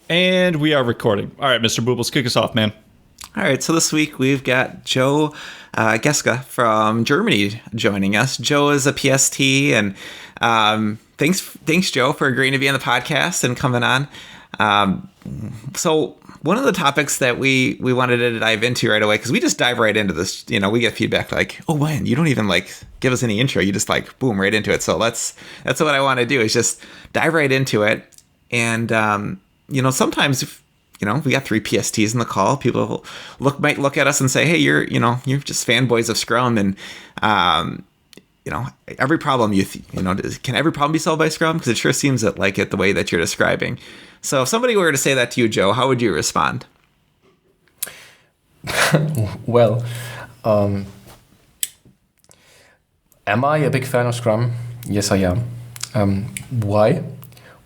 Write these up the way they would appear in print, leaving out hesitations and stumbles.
And we are recording. All right, Mr. Boobles, kick us off, man. All right, so this week we've got Joe Geske from Germany joining us. Joe is a PST, and thanks, Joe, for agreeing to be on the podcast and coming on. So one of the topics that we wanted to dive into right away, because we just dive right into this, we get feedback like, oh, man, you don't even give us any intro. You just boom, right into it. So that's what I want to do, is just dive right into it. And, sometimes if, we got 3 PSTs in the call, people might look at us and say, hey, you're just fanboys of Scrum. And, every problem can every problem be solved by Scrum? Because it sure seems that like it the way that you're describing. So if somebody were to say that to you, Joe, how would you respond? Well, am I a big fan of Scrum? Yes, I am. Why?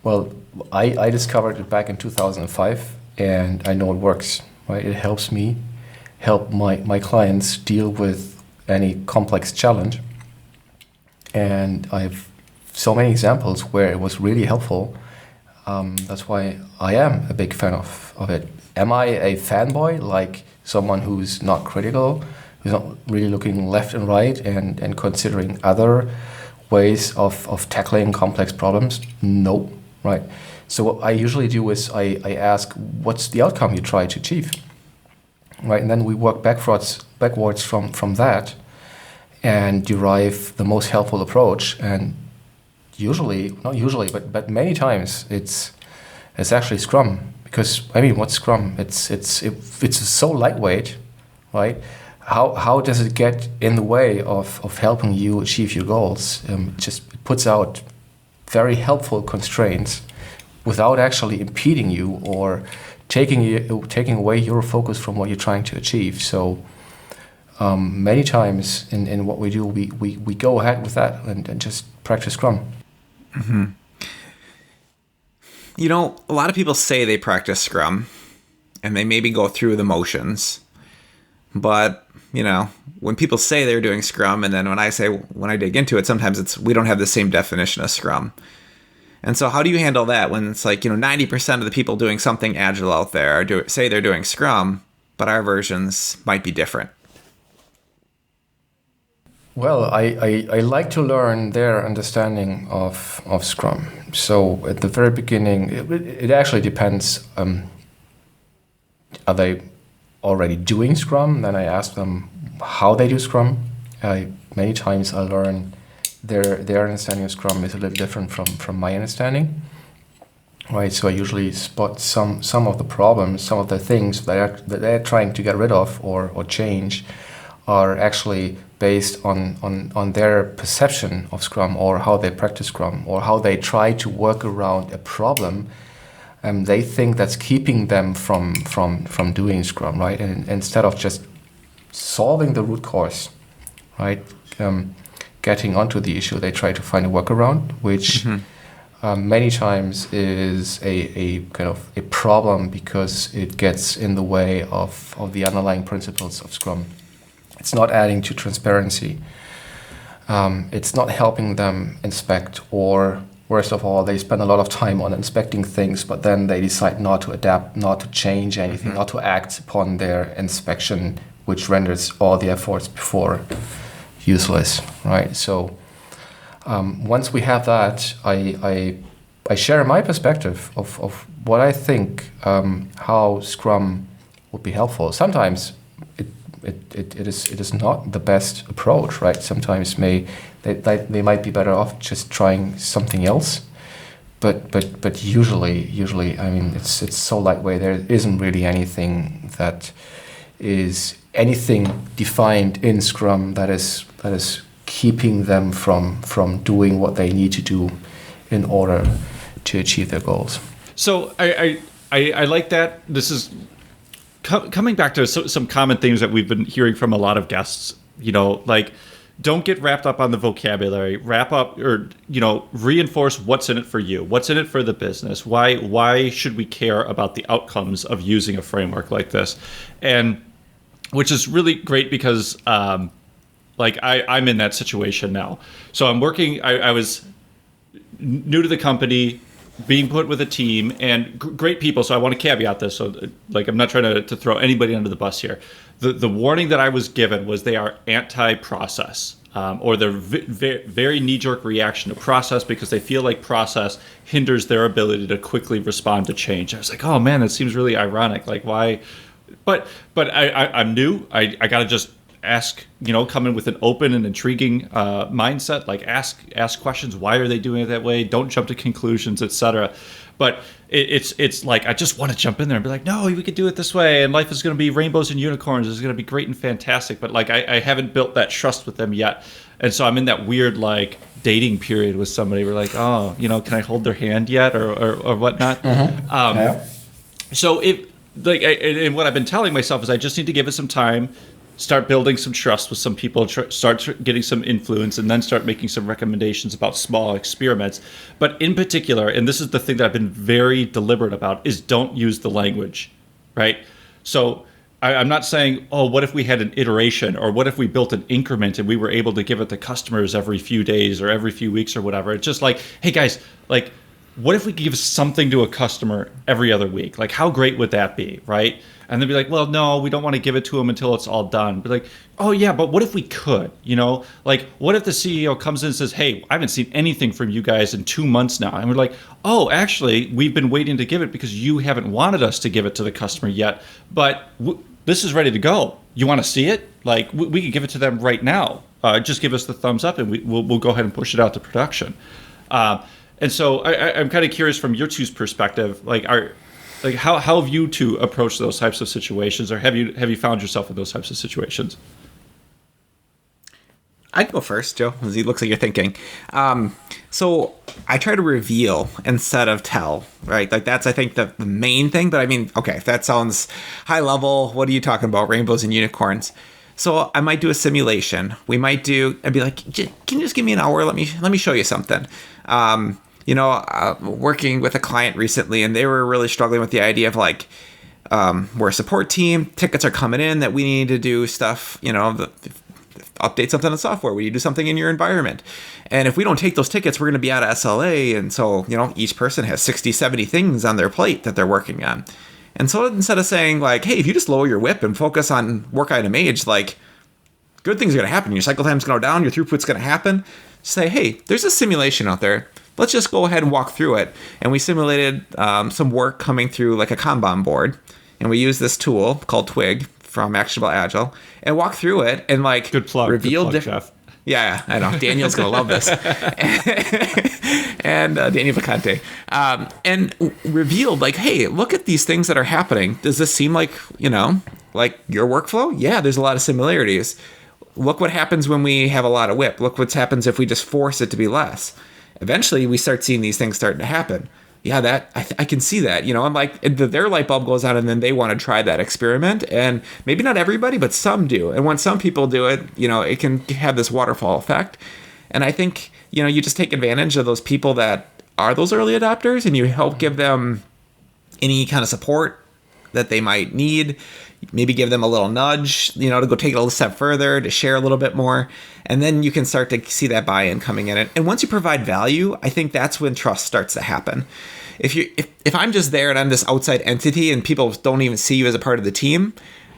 Well, I discovered it back in 2005, and I know it works. Right? It helps me help my clients deal with any complex challenge. And I have so many examples where it was really helpful. That's why I am a big fan of it. Am I a fanboy, like someone who's not critical, who's not really looking left and right and considering other ways of tackling complex problems? No, right? So what I usually do is I ask, what's the outcome you try to achieve? Right, and then we work backwards from that and derive the most helpful approach. And but many times it's actually Scrum. Because what's Scrum? It's so lightweight, right? How does it get in the way of helping you achieve your goals? It just puts out very helpful constraints without actually impeding you or taking away your focus from what you're trying to achieve. So many times in what we do, we go ahead with that and just practice Scrum. Mm-hmm. A lot of people say they practice Scrum, and they maybe go through the motions. But, when people say they're doing Scrum, and then when I dig into it, sometimes we don't have the same definition of Scrum. And so how do you handle that when it's 90% of the people doing something Agile out there say they're doing Scrum, but our versions might be different? Well, I like to learn their understanding of Scrum. So at the very beginning, it actually depends. Are they already doing Scrum? Then I ask them how they do Scrum. Many times I learn their understanding of Scrum is a little different from my understanding. Right, so I usually spot some of the problems, some of the things that they're trying to get rid of or change are actually based on their perception of Scrum or how they practice Scrum or how they try to work around a problem they think that's keeping them from doing Scrum, right? And instead of just solving the root cause, right, getting onto the issue, they try to find a workaround, which many times is a kind of a problem because it gets in the way of the underlying principles of Scrum. It's not adding to transparency. It's not helping them inspect, or worst of all, they spend a lot of time on inspecting things, but then they decide not to adapt, not to change anything, not to act upon their inspection, which renders all the efforts before useless, right? So once we have that, I share my perspective of what I think how Scrum would be helpful. Sometimes it is not the best approach, right? Sometimes they might be better off just trying something else, but usually it's so lightweight. There isn't really anything that is anything defined in Scrum that is keeping them from doing what they need to do in order to achieve their goals. So I like that. This is coming back to some common themes that we've been hearing from a lot of guests, don't get wrapped up on the vocabulary, reinforce what's in it for you, what's in it for the business. Why should we care about the outcomes of using a framework like this? And which is really great because I'm in that situation now. So I'm working, I was new to the company, being put with a team and great people. So I want to caveat this. So like, I'm not trying to throw anybody under the bus here. The warning that I was given was they are anti-process, or they're very knee-jerk reaction to process because they feel like process hinders their ability to quickly respond to change. I was like, oh man, that seems really ironic. Like why? But I'm new. I got to just ask, come in with an open and intriguing mindset. Like ask questions. Why are they doing it that way? Don't jump to conclusions, etc. But it's like I just want to jump in there and be like, no, we could do it this way, and life is going to be rainbows and unicorns. It's going to be great and fantastic. But like I haven't built that trust with them yet, and so I'm in that weird like dating period with somebody. We're like, oh, can I hold their hand yet, or whatnot? Yeah. So and what I've been telling myself is I just need to give it some time, start building some trust with some people, start getting some influence, and then start making some recommendations about small experiments. But in particular, and this is the thing that I've been very deliberate about, is don't use the language, right? So I'm not saying, oh, what if we had an iteration, or what if we built an increment and we were able to give it to customers every few days or every few weeks or whatever. It's just like, hey guys, like, what if we give something to a customer every other week? Like, how great would that be, right? And they'd be like, well, no, we don't want to give it to them until it's all done. But like, oh yeah, but what if we could, Like, what if the CEO comes in and says, hey, I haven't seen anything from you guys in 2 months now. And we're like, oh, actually, we've been waiting to give it because you haven't wanted us to give it to the customer yet. But this is ready to go. You want to see it? Like, we could give it to them right now. Just give us the thumbs up and we'll go ahead and push it out to production. And so I'm kind of curious from your two's perspective, how have you two approached those types of situations, or have you found yourself in those types of situations? I'd go first, Joe, because it looks like you're thinking. So I try to reveal instead of tell, right? Like that's, I think, the main thing. But I mean, okay, if that sounds high level, what are you talking about? Rainbows and unicorns. So I might do a simulation. I'd be like, can you just give me an hour? Let me show you something. Working with a client recently, and they were really struggling with the idea of like, we're a support team, tickets are coming in that we need to do stuff, update something in software, we need to do something in your environment. And if we don't take those tickets, we're going to be out of SLA. And so, each person has 60, 70 things on their plate that they're working on. And so instead of saying like, hey, if you just lower your whip and focus on work item age, like good things are going to happen. Your cycle time's going to go down, your throughput's going to happen. Say, hey, there's a simulation out there. Let's just go ahead and walk through it. And we simulated some work coming through like a Kanban board. And we used this tool called Twig from Actionable Agile and walk through it and like reveal different. Jeff. Yeah, I know. Daniel's going to love this. And Daniel Vacante. And revealed like, hey, look at these things that are happening. Does this seem like, like your workflow? Yeah, there's a lot of similarities. Look what happens when we have a lot of whip. Look what happens if we just force it to be less. Eventually, we start seeing these things starting to happen. Yeah, I can see that. I'm like, their light bulb goes on, and then they want to try that experiment. And maybe not everybody, but some do. And when some people do it, it can have this waterfall effect. And I think, you just take advantage of those people that are those early adopters, and you help give them any kind of support that they might need. Maybe give them a little nudge, to go take it a little step further, to share a little bit more. And then you can start to see that buy-in coming in. And once you provide value, I think that's when trust starts to happen. If I'm just there and I'm this outside entity and people don't even see you as a part of the team,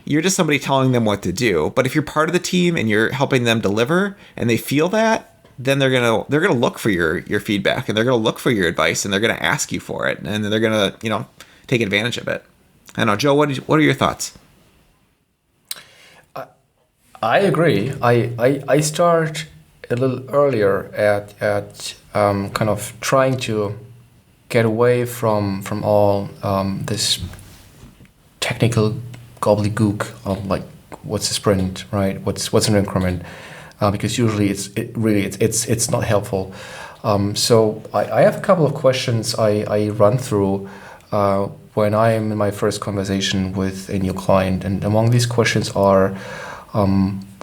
you're just somebody telling them what to do. But if you're part of the team and you're helping them deliver and they feel that, then they're gonna look for your feedback, and they're gonna look for your advice, and they're gonna ask you for it, and then they're gonna take advantage of it. I don't know, Joe, what are your thoughts? I agree. I start a little earlier at kind of trying to get away from all this technical gobbledygook of like what's a sprint, right? What's an increment? Because usually it's not helpful. So I have a couple of questions I run through when I am in my first conversation with a new client, and among these questions are.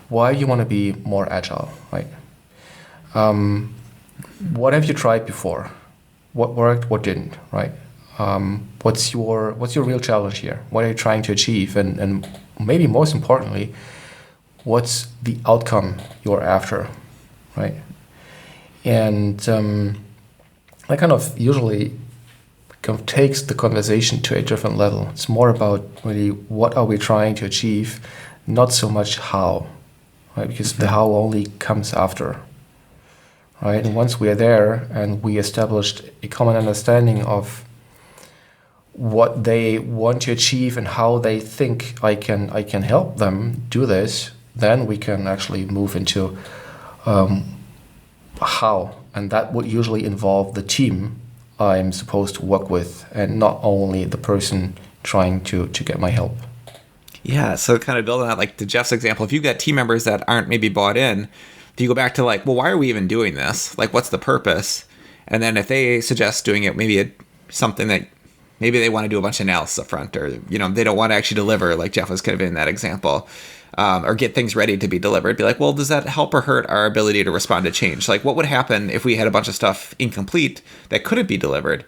Why you want to be more agile, right? What have you tried before? What worked? What didn't, right? What's your real challenge here? What are you trying to achieve? And maybe most importantly, what's the outcome you're after, right? And I kind of usually kind of takes the conversation to a different level. It's more about really what are we trying to achieve, not so much how, right? Because the how only comes after, right? And once we are there and we established a common understanding of what they want to achieve and how they think I can help them do this, then we can actually move into how, and that would usually involve the team I'm supposed to work with and not only the person trying to get my help. Yeah, so kind of building on that, like to Jeff's example, if you've got team members that aren't maybe bought in, do you go back to like, well, why are we even doing this? Like, what's the purpose? And then if they suggest doing it, maybe something that maybe they want to do a bunch of analysis up front, or, you know, they don't want to actually deliver, like Jeff was kind of in that example, or get things ready to be delivered. Be like, well, does that help or hurt our ability to respond to change? Like, what would happen if we had a bunch of stuff incomplete that couldn't be delivered?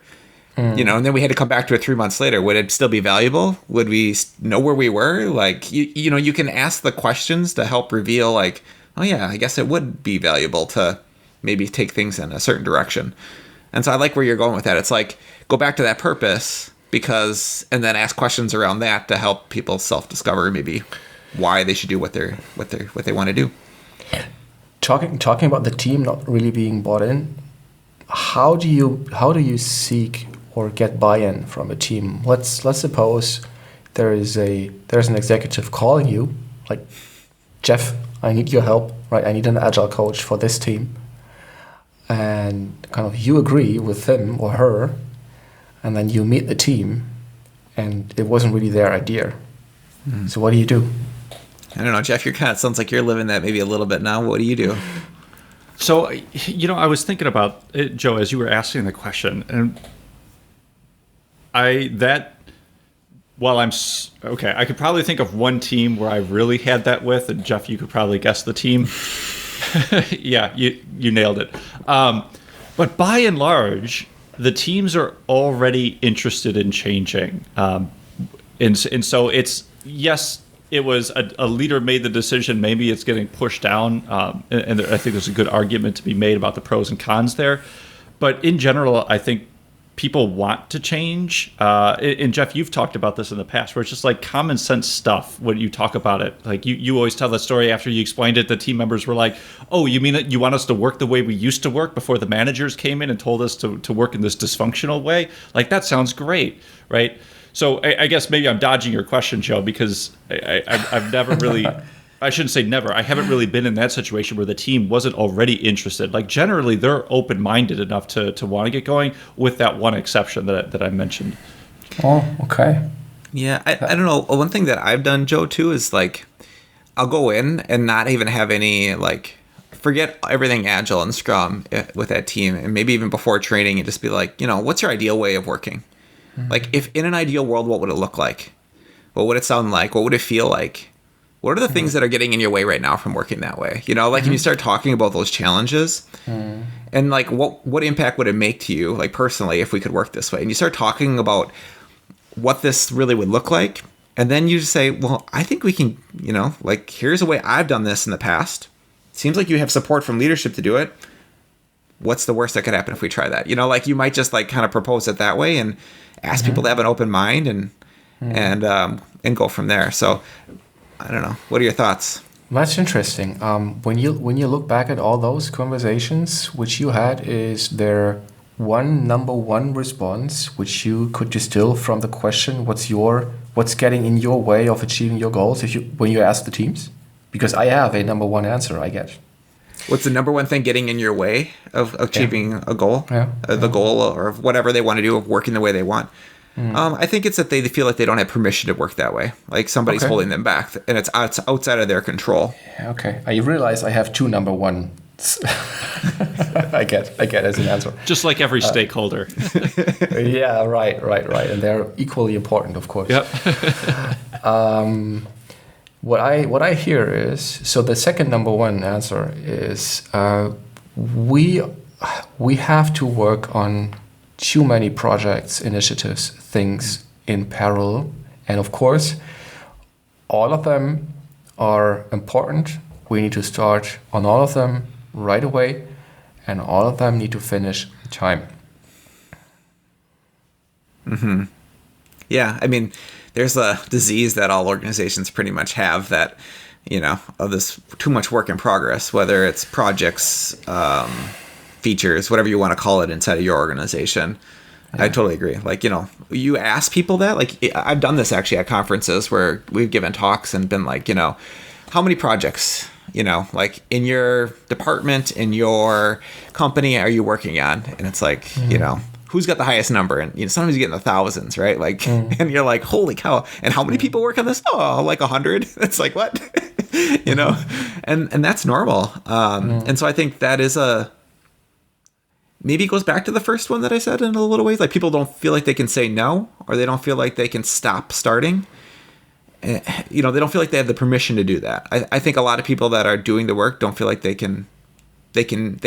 You know, and then we had to come back to it 3 months later. Would it still be valuable? Would we know where we were? Like, you know, you can ask the questions to help reveal, like, oh yeah, I guess it would be valuable to maybe take things in a certain direction. And so I like where you're going with that. It's like, go back to that purpose and then ask questions around that to help people self-discover maybe why they should do what they want to do. Talking about the team not really being bought in, how do you seek or get buy-in from a team? Let's suppose there's an executive calling you, like, Jeff, I need your help, right? I need an agile coach for this team. And kind of you agree with him or her, and then you meet the team, and it wasn't really their idea. So what do you do? I don't know, Jeff, sounds like you're living that maybe a little bit now. What do you do? So, you know, I was thinking about it, Joe, as you were asking the question, and I could probably think of one team where I really had that with, and Jeff, you could probably guess the team. Yeah, you nailed it. But by and large, the teams are already interested in changing. And so it's, yes, it was a leader made the decision, maybe it's getting pushed down. And I think there's a good argument to be made about the pros and cons there. But in general, I think people want to change. And Jeff, you've talked about this in the past, where it's just like common sense stuff when you talk about it. Like you always tell the story after you explained it, the team members were like, oh, you mean that you want us to work the way we used to work before the managers came in and told us to work in this dysfunctional way? Like, that sounds great, right? So I guess maybe I'm dodging your question, Joe, because I've never really... I shouldn't say never. I haven't really been in that situation where the team wasn't already interested. Like, generally, they're open-minded enough to want to get going, with that one exception that I mentioned. Oh, okay. Yeah, I don't know. One thing that I've done, Joe, too, is like, I'll go in and not even have any, like, forget everything Agile and Scrum with that team, and maybe even before training, and just be like, you know, what's your ideal way of working? Mm-hmm. Like, if in an ideal world, what would it look like? What would it sound like? What would it feel like? What are the things that are getting in your way right now from working that way? You know, like, when you start talking about those challenges and like, what impact would it make to you, like, personally, if we could work this way? And you start talking about what this really would look like. And then you just say, well, I think we can, you know, like, here's a way I've done this in the past. Seems like you have support from leadership to do it. What's the worst that could happen if we try that? You know, like, you might just like kind of propose it that way and ask people to have an open mind and go from there. So I don't know. What are your thoughts? That's interesting. When you look back at all those conversations which you had, is there number one response which you could distill from the question, what's getting in your way of achieving your goals, when you ask the teams? Because I have a number one answer, I get. What's the number one thing getting in your way of achieving a goal? The goal or whatever they want to do, of working the way they want. I think it's that they feel like they don't have permission to work that way. Like, somebody's holding them back, and it's outside of their control. Okay. I realize I have two number ones. I get as an answer. Just like every stakeholder. Yeah, right. And they're equally important, of course. Yep. What I hear is, so the second number one answer is, we have to work on too many projects, initiatives, things in parallel. And of course, all of them are important. We need to start on all of them right away, and all of them need to finish in time. Yeah, I mean, there's a disease that all organizations pretty much have that, of this too much work in progress, whether it's projects, features, whatever you want to call it inside of your organization. Yeah. I totally agree. Like, you ask people that, like, I've done this actually at conferences where we've given talks and been like, how many projects, like in your department, in your company are you working on? And it's like, who's got the highest number? And sometimes you get in the thousands, right? Like, and you're like, holy cow. And how many people work on this? Oh, like 100. It's like, what? And that's normal. And so I think that is maybe it goes back to the first one that I said in a little ways. Like, people don't feel like they can say no, or they don't feel like they can stop starting. They don't feel like they have the permission to do that. I think a lot of people that are doing the work don't feel like they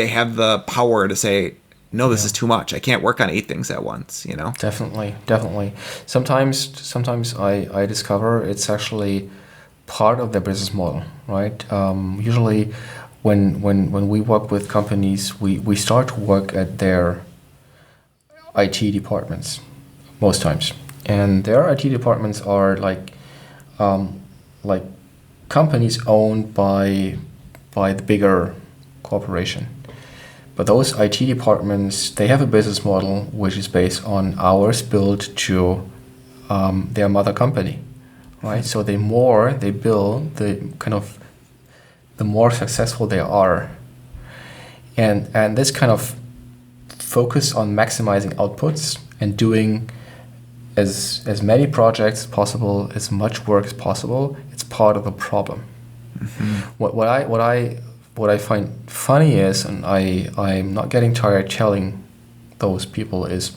have the power to say, no, this is too much. I can't work on 8 things at once, Definitely. Sometimes I discover it's actually part of their business model, right? Usually when we work with companies, we start to work at their IT departments most times. And their IT departments are like companies owned by the bigger corporation. But those IT departments, they have a business model which is based on hours billed to their mother company, right? So the more they bill, the more successful they are. And this kind of focus on maximizing outputs and doing as many projects as possible, as much work as possible, it's part of the problem. What I find funny is, and I'm not getting tired telling those people, is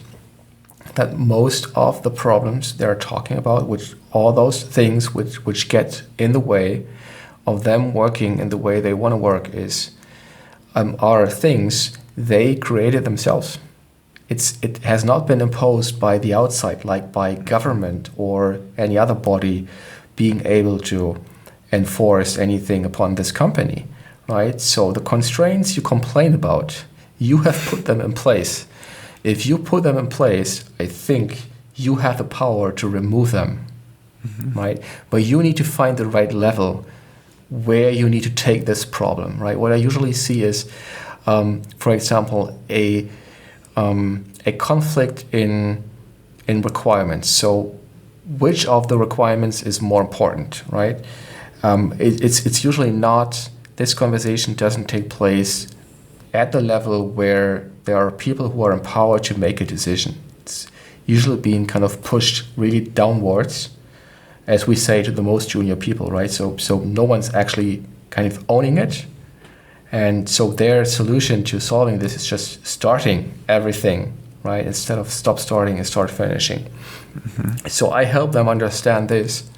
that most of the problems they're talking about, which all those things which get in the way of them working in the way they want to work, are things they created themselves. It has not been imposed by the outside, like by government or any other body being able to enforce anything upon this company. Right? So the constraints you complain about, you have put them in place. If you put them in place, I think you have the power to remove them, right? But you need to find the right level where you need to take this problem, right? What I usually see is, for example, a conflict in requirements. So which of the requirements is more important, right? It's usually not. This conversation doesn't take place at the level where there are people who are empowered to make a decision. It's usually being kind of pushed really downwards, as we say to the most junior people, right? So no one's actually kind of owning it. And so their solution to solving this is just starting everything, right? Instead of stop starting and start finishing. So I help them understand this.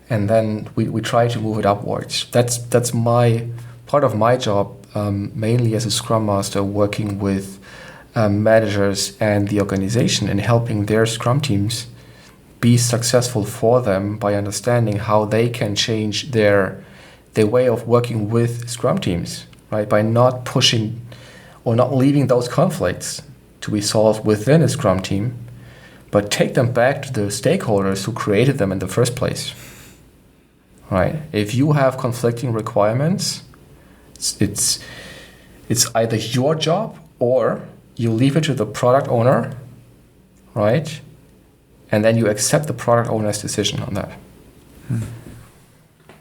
And then we try to move it upwards. That's my part of my job, mainly as a Scrum Master, working with managers and the organization and helping their Scrum teams be successful for them by understanding how they can change their way of working with Scrum teams, right? By not pushing or not leaving those conflicts to be solved within a Scrum team, but take them back to the stakeholders who created them in the first place. Right. If you have conflicting requirements, it's either your job or you leave it to the product owner, right? And then you accept the product owner's decision on that.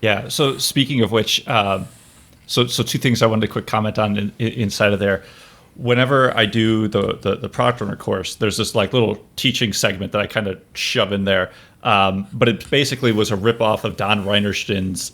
Yeah. So speaking of which, so 2 things I wanted to quick comment on inside of there. Whenever I do the product owner course, there's this like little teaching segment that I kind of shove in there. But it basically was a ripoff of Don Reinerstein's,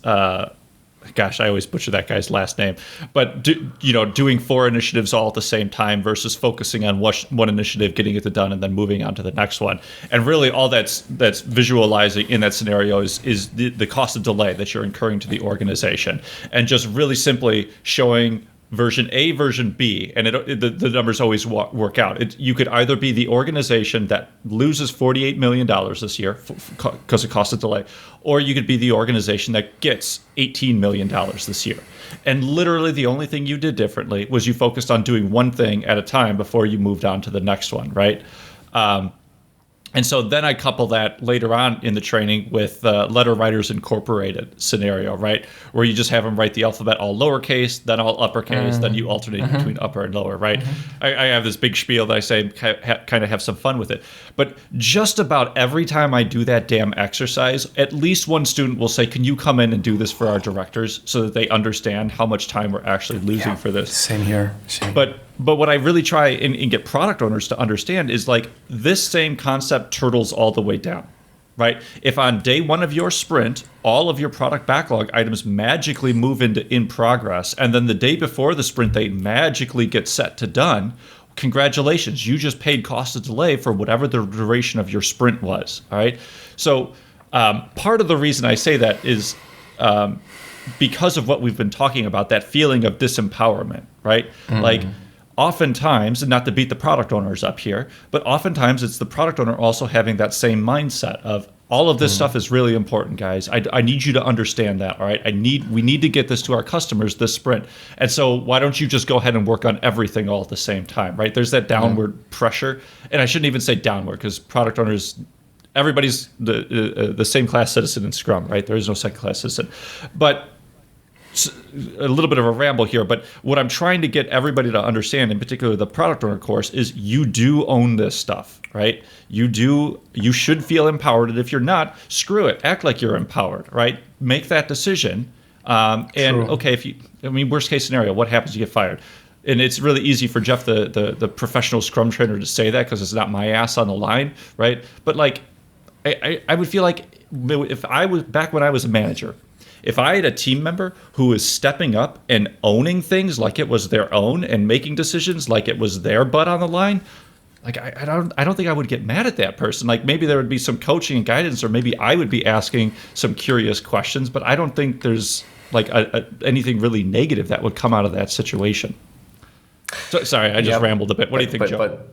gosh, I always butcher that guy's last name, but doing 4 initiatives all at the same time versus focusing on one initiative, getting it done, and then moving on to the next one. And really all that's visualizing in that scenario is the cost of delay that you're incurring to the organization, and just really simply showing version A, version B, and the numbers always work out. You could either be the organization that loses $48 million this year because of cost of delay, or you could be the organization that gets $18 million this year. And literally the only thing you did differently was you focused on doing one thing at a time before you moved on to the next one, right? And so then I couple that later on in the training with letter writers incorporated scenario, right? Where you just have them write the alphabet all lowercase, then all uppercase, then you alternate between upper and lower, right? I have this big spiel that I say kind of have some fun with it. But just about every time I do that damn exercise, at least one student will say, can you come in and do this for our directors so that they understand how much time we're actually losing for this? Same here. Same. But what I really try and get product owners to understand is like this same concept turtles all the way down, right? If on day one of your sprint, all of your product backlog items magically move into in progress, and then the day before the sprint, they magically get set to done, congratulations, you just paid cost of delay for whatever the duration of your sprint was, all right? So part of the reason I say that is because of what we've been talking about, that feeling of disempowerment, right? Like, oftentimes, and not to beat the product owners up here, but oftentimes it's the product owner also having that same mindset of all of this stuff is really important, guys. I need you to understand that, all right? We need to get this to our customers this sprint. And so why don't you just go ahead and work on everything all at the same time, right? There's that downward pressure. And I shouldn't even say downward because product owners, everybody's the same class citizen in Scrum, right? There is no second class citizen. But a little bit of a ramble here, but what I'm trying to get everybody to understand, in particular the product owner course, is you do own this stuff, right? You should feel empowered, and if you're not, screw it. Act like you're empowered, right? Make that decision. Okay, worst case scenario, what happens? You get fired. And it's really easy for Jeff, the professional Scrum trainer, to say that because it's not my ass on the line, right? But like, I would feel like if I was back when I was a manager, if I had a team member who was stepping up and owning things like it was their own and making decisions like it was their butt on the line, like I don't think I would get mad at that person. Like maybe there would be some coaching and guidance, or maybe I would be asking some curious questions, but I don't think there's like anything really negative that would come out of that situation. So, sorry, I just rambled a bit. What do you think, Joe?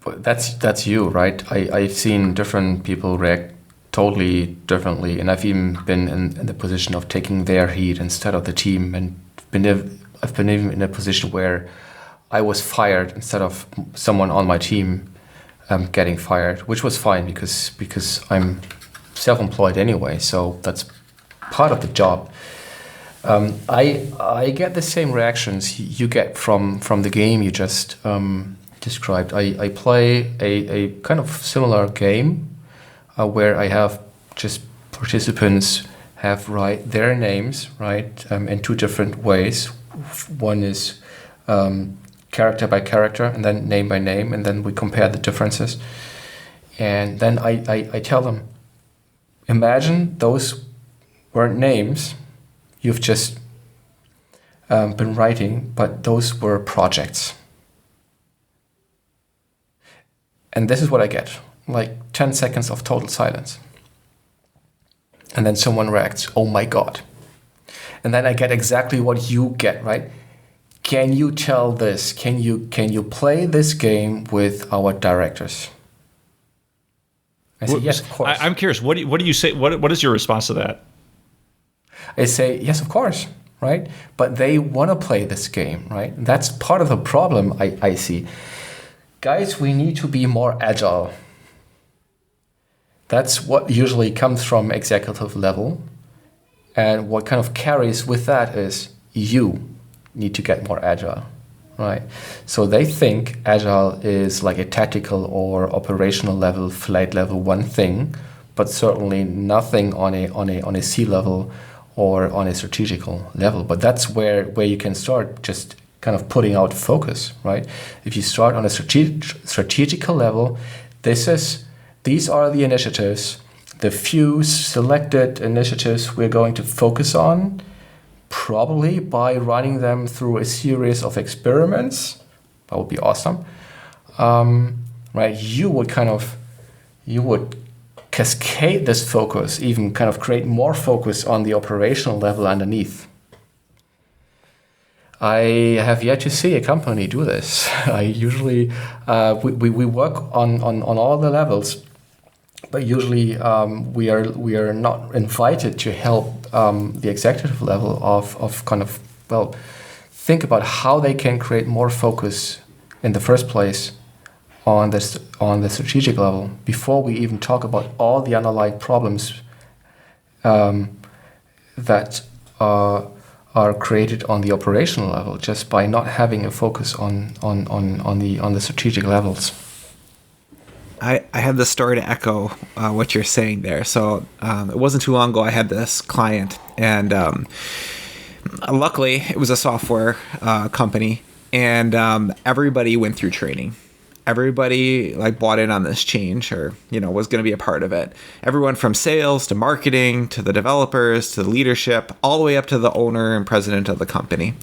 But that's you, right? I've seen different people react totally differently, and I've even been in the position of taking their heat instead of the team, and I've been even in a position where I was fired instead of someone on my team getting fired, which was fine because I'm self-employed anyway, so that's part of the job. I get the same reactions you get from the game you just described. I play a kind of similar game where I have just participants have write their names, right, in two different ways. One is character by character, and then name by name, and then we compare the differences. And then I tell them, imagine those weren't names you've just been writing, but those were projects. And this is what I get. Like 10 seconds of total silence. And then someone reacts, oh my God. And then I get exactly what you get, right? Can you tell this? Can you play this game with our directors? I say, yes, of course. I'm curious, what do you say? What is your response to that? I say, yes, of course, right? But they want to play this game, right? That's part of the problem I see. Guys, we need to be more agile. That's what usually comes from executive level. And what kind of carries with that is you need to get more agile, right? So they think agile is like a tactical or operational level, flight level one thing, but certainly nothing on a C level or on a strategical level. But that's where you can start just kind of putting out focus, right? If you start on a strategical level, these are the initiatives, the few selected initiatives we're going to focus on, probably by running them through a series of experiments. That would be awesome. Right? You would cascade this focus, even kind of create more focus on the operational level underneath. I have yet to see a company do this. I usually, we work on all the levels, but usually we are not invited to help the executive level of kind of, think about how they can create more focus in the first place on the strategic level before we even talk about all the underlying problems that are created on the operational level just by not having a focus on the strategic levels. I have this story to echo what you're saying there. So it wasn't too long ago I had this client, and luckily it was a software company, and everybody went through training. Everybody like bought in on this change, or was going to be a part of it. Everyone from sales to marketing to the developers to the leadership, all the way up to the owner and president of the company.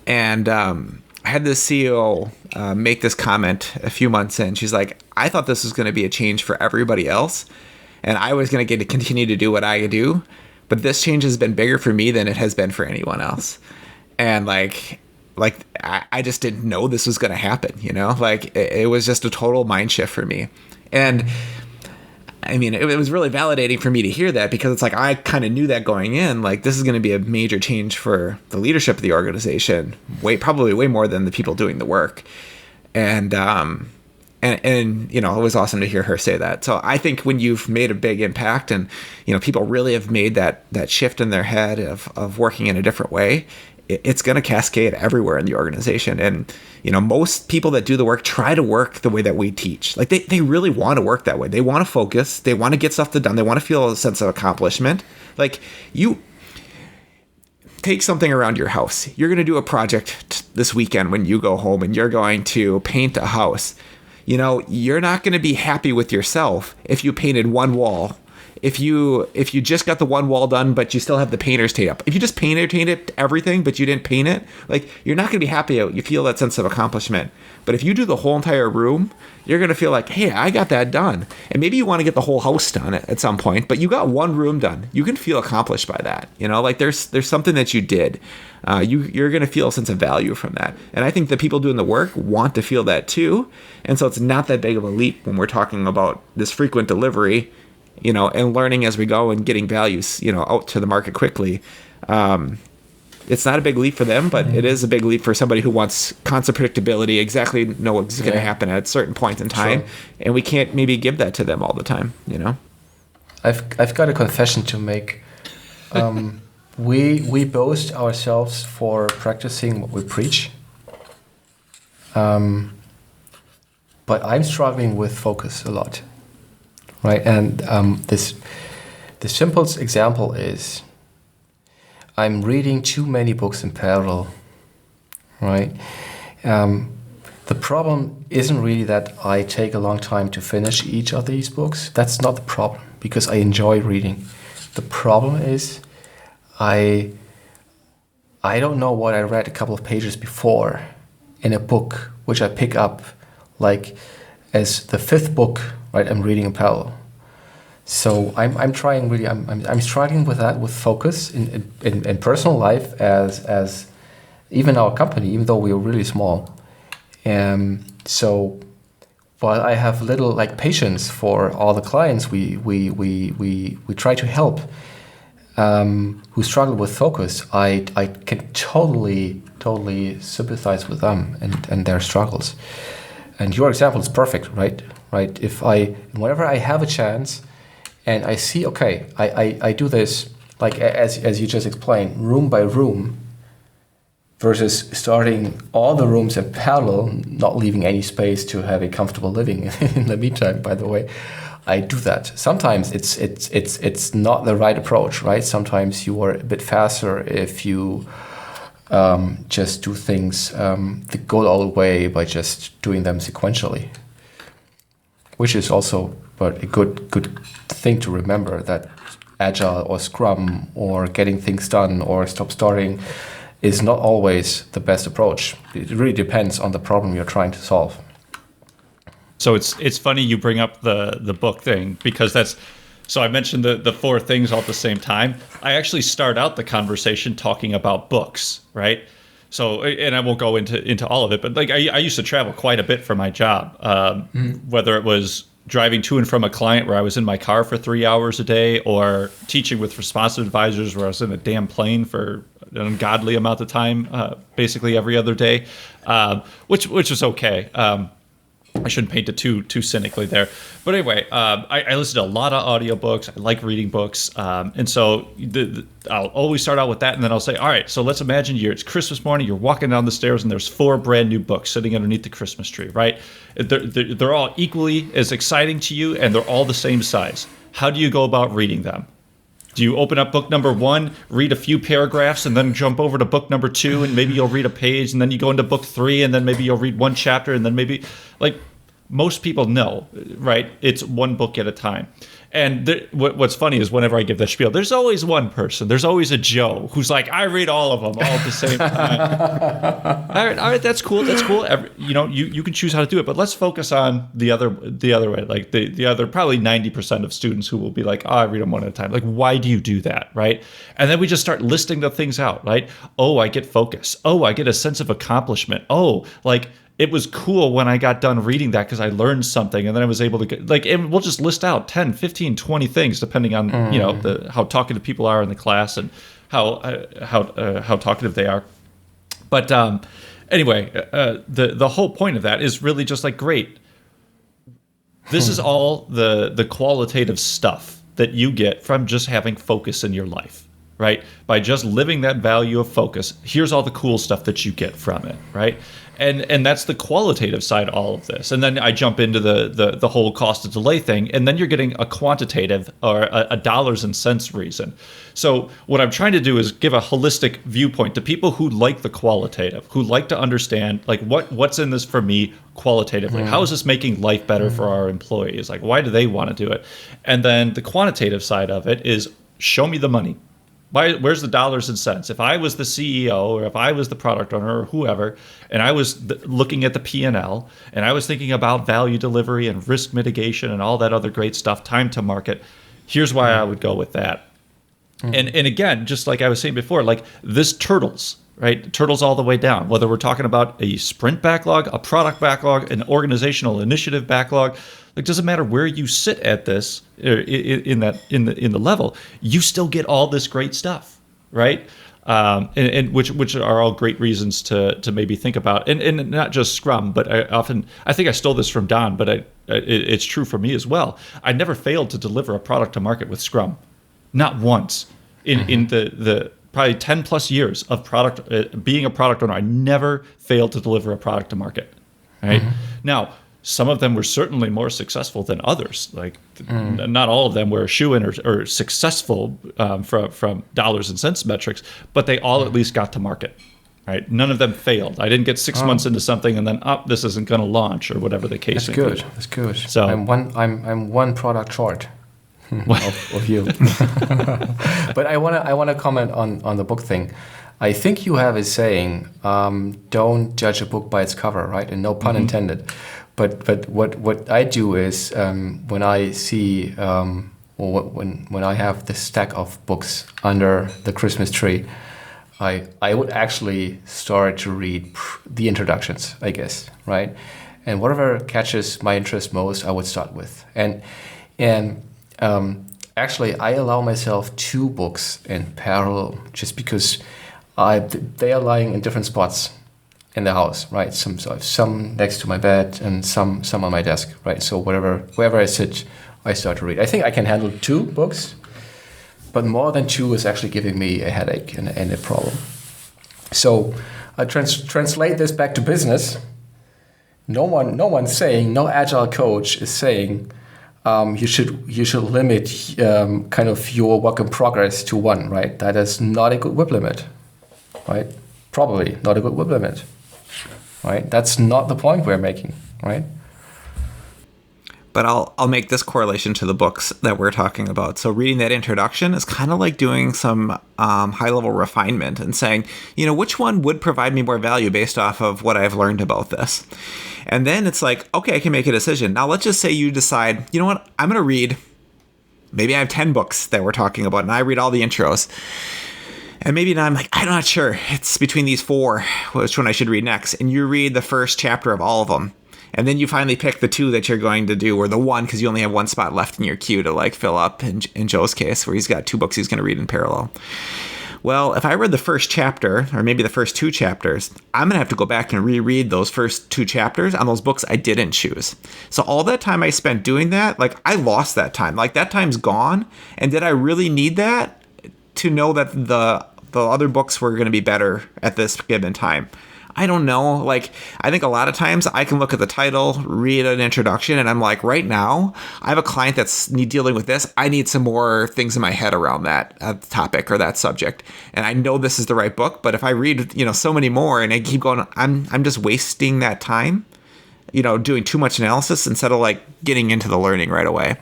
And I had this CEO make this comment a few months in. She's like, I thought this was going to be a change for everybody else, and I was going to get to continue to do what I do, but this change has been bigger for me than it has been for anyone else. And like I just didn't know this was going to happen, like it was just a total mind shift for me. And I mean, it was really validating for me to hear that, because it's like, I kind of knew that going in, like this is going to be a major change for the leadership of the organization, probably way more than the people doing the work. And it was awesome to hear her say that. So I think when you've made a big impact and, people really have made that shift in their head of working in a different way, it's going to cascade everywhere in the organization. And, most people that do the work try to work the way that we teach. Like they really want to work that way. They want to focus. They want to get stuff done. They want to feel a sense of accomplishment. Like you take something around your house. You're going to do a project this weekend when you go home and you're going to paint a house. You're not going to be happy with yourself if you painted one wall. If you just got the one wall done, but you still have the painter's tape up. If you just painted everything, but you didn't paint it, like you're not going to be happy. You feel that sense of accomplishment. But if you do the whole entire room, you're going to feel like, hey, I got that done. And maybe you want to get the whole house done at some point, but you got one room done. You can feel accomplished by that. Like there's something that you did. You're going to feel a sense of value from that. And I think the people doing the work want to feel that too. And so it's not that big of a leap when we're talking about this frequent delivery, and learning as we go and getting values, out to the market quickly. It's not a big leap for them, but it is a big leap for somebody who wants constant predictability, exactly know what's going to happen at a certain point in time. Sure. And we can't maybe give that to them all the time, I've got a confession to make. We boast ourselves for practicing what we preach. But I'm struggling with focus a lot. Right, and the simplest example is I'm reading too many books in parallel. Right, the problem isn't really that I take a long time to finish each of these books. That's not the problem, because I enjoy reading. The problem is I don't know what I read a couple of pages before in a book, which I pick up like as the fifth book. Right, I'm reading in parallel. So I'm trying really. I'm struggling with that, with focus in personal life as even our company, even though we are really small. So while I have little like patience for all the clients we try to help who struggle with focus, I can totally sympathize with them and their struggles. And your example is perfect, right? Right. Whenever I have a chance, and I see, okay, I do this like as you just explained, room by room, versus starting all the rooms in parallel, not leaving any space to have a comfortable living in the meantime. By the way, I do that. Sometimes it's not the right approach, right? Sometimes you are a bit faster if you just do things the go all the way by just doing them sequentially, which is also but a good thing to remember, that Agile or Scrum or getting things done or stop starting is not always the best approach. It really depends on the problem you're trying to solve. So it's funny you bring up the book thing, because that's, so I mentioned the four things all at the same time. I actually start out the conversation talking about books, right? So, and I won't go into all of it, but like I used to travel quite a bit for my job, whether it was driving to and from a client where I was in my car for 3 hours a day, or teaching with responsive advisors where I was in a damn plane for an ungodly amount of time, basically every other day, which was okay. I shouldn't paint it too cynically there. But anyway, I listen to a lot of audiobooks. I like reading books. And so I'll always start out with that. And then I'll say, all right, so let's imagine it's Christmas morning. You're walking down the stairs and there's 4 brand new books sitting underneath the Christmas tree, right? They're all equally as exciting to you and they're all the same size. How do you go about reading them? Do you open up book number 1, read a few paragraphs, and then jump over to book number 2, and maybe you'll read a page, and then you go into book 3, and then maybe you'll read 1 chapter, and then maybe, like, most people know, right? It's 1 book at a time. And what's funny is whenever I give that spiel, there's always one person. There's always a Joe who's like, I read all of them all at the same time. all right, that's cool. That's cool. You can choose how to do it, but let's focus on the other way. Like the other probably 90% of students who will be like, I read them one at a time. Like, why do you do that, right? And then we just start listing the things out, right? Oh, I get focus. Oh, I get a sense of accomplishment. Oh, like, it was cool when I got done reading that because I learned something and then I was able to get, like, and we'll just list out 10, 15, 20 things depending on, how talkative people are in the class and how talkative they are. But anyway, the whole point of that is really just like, great. This is all the qualitative stuff that you get from just having focus in your life, right? By just living that value of focus, here's all the cool stuff that you get from it, right? And that's the qualitative side of all of this. And then I jump into the whole cost of delay thing, and then you're getting a quantitative or a dollars and cents reason. So what I'm trying to do is give a holistic viewpoint to people who like the qualitative, who like to understand, like, what's in this for me qualitatively? How is this making life better for our employees? Like, why do they want to do it? And then the quantitative side of it is, show me the money. Where's the dollars and cents? If I was the CEO or if I was the product owner or whoever, and I was looking at the P&L and I was thinking about value delivery and risk mitigation and all that other great stuff, time to market, here's why I would go with that. And again, just like I was saying before, like, this turtles, right? Turtles all the way down, whether we're talking about a sprint backlog, a product backlog, an organizational initiative backlog. Like, doesn't matter where you sit at this in the level, you still get all this great stuff, right? And which are all great reasons to maybe think about, and not just Scrum, but I think I stole this from Don, but it's true for me as well. I never failed to deliver a product to market with Scrum, not once in the probably 10 plus years of being a product owner. I never failed to deliver a product to market, right? Now, some of them were certainly more successful than others. Like, not all of them were a shoo-in or successful from dollars and cents metrics, but they all at least got to market, right? None of them failed. I didn't get 6 months into something and then, this isn't going to launch, or whatever the case may be. That's good. So I'm one product short of you. But I wanna comment on the book thing. I think you have a saying, don't judge a book by its cover, right? And no pun intended. But what I do is, when I see, when I have the stack of books under the Christmas tree, I would actually start to read the introductions, I guess, right? And whatever catches my interest most, I would start with. And actually, I allow myself 2 books in parallel, just because they are lying in different spots in the house, right? Some next to my bed and some on my desk, right? So wherever I sit, I start to read. I think I can handle 2 books, but more than 2 is actually giving me a headache and a problem. So I translate this back to business. No agile coach is saying you should limit kind of your work in progress to 1, right? That is not a good whip limit, right? Probably not a good whip limit. Right? That's not the point we're making, right? But I'll make this correlation to the books that we're talking about. So reading that introduction is kind of like doing some high-level refinement and saying, which one would provide me more value based off of what I've learned about this. And then it's like, okay, I can make a decision. Now let's just say you decide, you know what, I'm going to read, maybe I have 10 books that we're talking about, and I read all the intros. And maybe now I'm like, I'm not sure. It's between these 4, which one I should read next. And you read the first chapter of all of them. And then you finally pick the 2 that you're going to do, or the 1, because you only have 1 spot left in your queue to like fill up in Joe's case, where he's got 2 books he's going to read in parallel. Well, if I read the first chapter, or maybe the first 2 chapters, I'm going to have to go back and reread those first 2 chapters on those books I didn't choose. So all that time I spent doing that, like, I lost that time. Like, that time's gone. And did I really need that to know that the other books were going to be better at this given time? I don't know. Like, I think a lot of times I can look at the title, read an introduction, and I'm like, right now, I have a client that's dealing with this. I need some more things in my head around that topic or that subject. And I know this is the right book, but if I read, so many more and I keep going, I'm just wasting that time, doing too much analysis instead of like getting into the learning right away.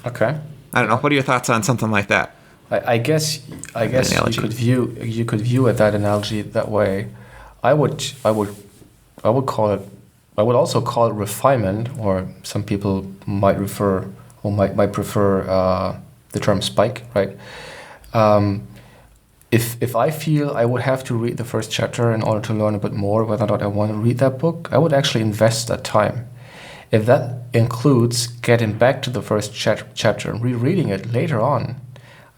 Okay. I don't know. What are your thoughts on something like that? I guess you could view it, that analogy, that way. I would call it. I would also call it refinement, or some people might prefer the term spike, right? If I feel I would have to read the first chapter in order to learn a bit more whether or not I want to read that book, I would actually invest that time. If that includes getting back to the first chapter and rereading it later on,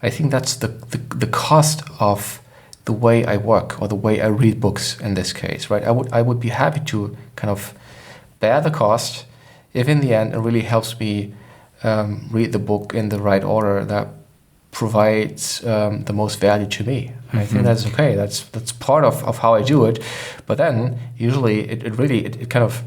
I think that's the cost of the way I work, or the way I read books in this case, right? I would be happy to kind of bear the cost if in the end it really helps me read the book in the right order that provides the most value to me. I think that's okay. That's part of how I do it. But then usually it kind of,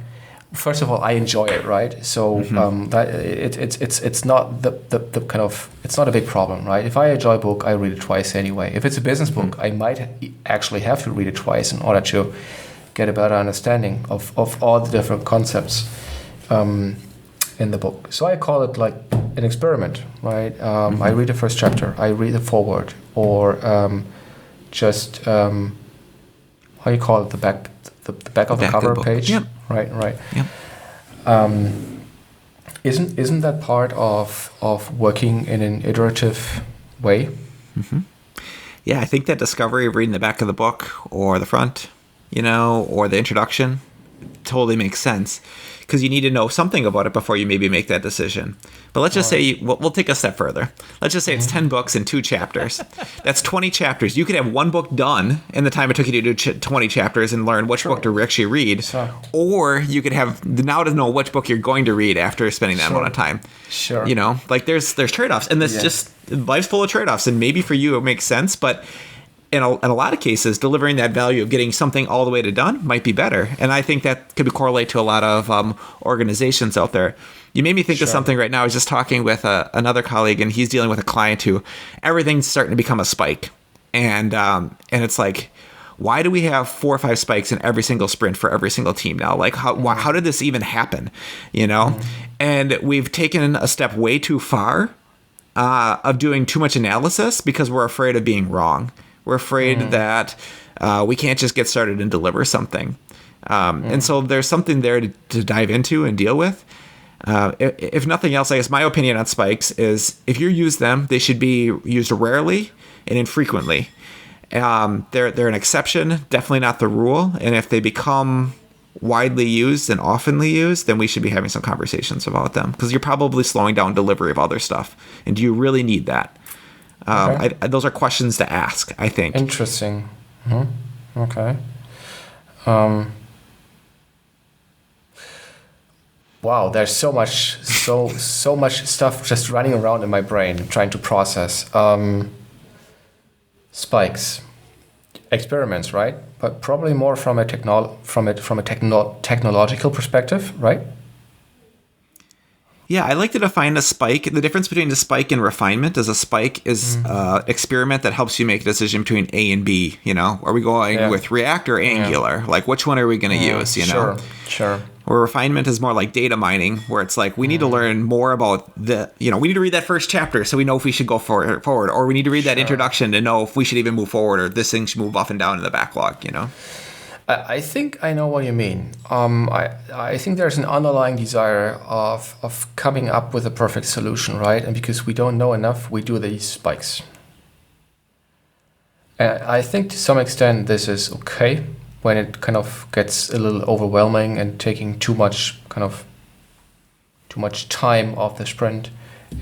first of all, I enjoy it, right? So that it's not the kind of, it's not a big problem, right? If I enjoy a book, I read it twice anyway. If it's a business book, I might actually have to read it twice in order to get a better understanding of all the different concepts in the book. So I call it like an experiment, right? I read the first chapter, I read the foreword, or just how do you call it, the back of the cover page? Yep. Right. Yep. Isn't that part of working in an iterative way? Yeah, I think that discovery of reading the back of the book or the front, or the introduction totally makes sense, because you need to know something about it before you maybe make that decision. But let's just say, we'll take a step further. Let's just say it's 10 books and 2 chapters. That's 20 chapters. You could have one book done in the time it took you to do 20 chapters and learn which book to actually read. Sure. Or you could have now to know which book you're going to read after spending that amount of time. Sure. Like there's trade-offs. And this just, life's full of trade-offs. And maybe for you it makes sense, but in a lot of cases, delivering that value of getting something all the way to done might be better. And I think that could correlate to a lot of organizations out there. You made me think of something right now. I was just talking with another colleague, and he's dealing with a client who everything's starting to become a spike. And it's like, why do we have 4 or 5 spikes in every single sprint for every single team now? Like, how did this even happen? And we've taken a step way too far of doing too much analysis because we're afraid of being wrong. We're afraid that we can't just get started and deliver something. And so there's something there to dive into and deal with. If nothing else, I guess my opinion on spikes is if you use them, they should be used rarely and infrequently. They're an exception, definitely not the rule. And if they become widely used and oftenly used, then we should be having some conversations about them, because you're probably slowing down delivery of other stuff. And do you really need that? Those are questions to ask, I think. Interesting. Okay. Wow, there's so much stuff just running around in my brain trying to process. Spikes, experiments, right? But probably more from a technological perspective, right? Yeah, I like to define a spike. The difference between a spike and refinement is a spike is experiment that helps you make a decision between A and B. Are we going with React or Angular? Like, which one are we going to use? Sure. Where refinement is more like data mining, where it's like we need to learn more about we need to read that first chapter so we know if we should go forward, or we need to read that introduction to know if we should even move forward, or this thing should move up and down in the backlog. I think I know what you mean. I think there's an underlying desire of coming up with a perfect solution, right? And because we don't know enough, we do these spikes. And I think to some extent this is okay when it kind of gets a little overwhelming and taking too much time off the sprint.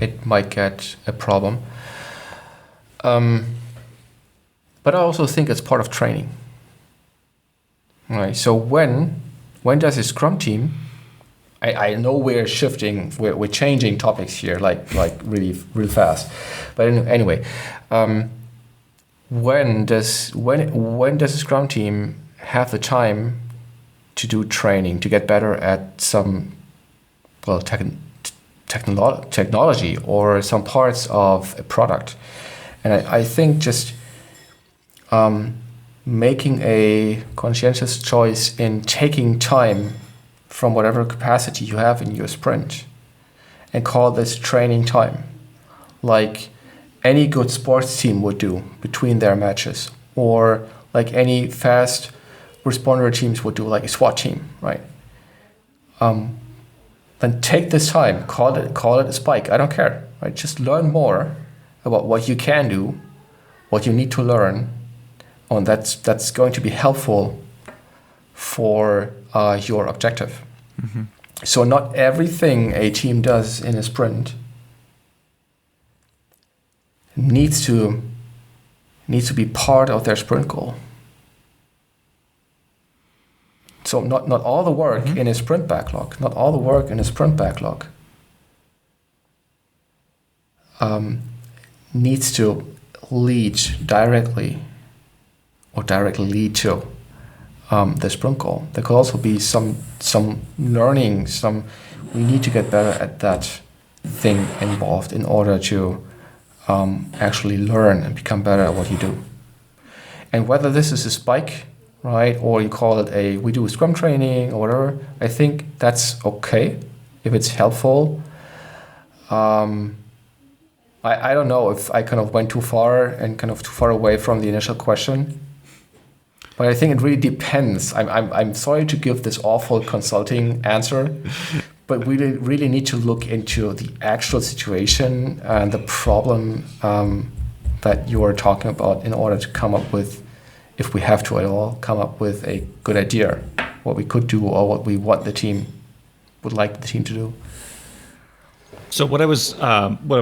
It might get a problem. but I also think it's part of training. All right. So when does a Scrum team? I know we're shifting, we're changing topics here, like really real fast. But anyway, when does a Scrum team have the time to do training to get better at some technology or some parts of a product? And I think just making a conscientious choice in taking time from whatever capacity you have in your sprint and call this training time, like any good sports team would do between their matches, or like any fast responder teams would do, like a SWAT team, right? Then take this time, call it a spike. I don't care, right? Just learn more about what you can do, what you need to learn, and that's going to be helpful for your objective. Mm-hmm. So not everything a team does in a sprint needs to be part of their sprint goal. So not all the work in a sprint backlog, needs to lead directly lead to the sprint goal. There could also be some learning, we need to get better at that thing involved in order to actually learn and become better at what you do. And whether this is a spike, right, or you call it we do Scrum training or whatever, I think that's okay if it's helpful. I don't know if I kind of went too far and kind of too far away from the initial question. But I think it really depends. I'm sorry to give this awful consulting answer, but we really need to look into the actual situation and the problem that you are talking about in order to come up with, if we have to at all, come up with a good idea, what we could do or what we want the team would like the team to do. So what I was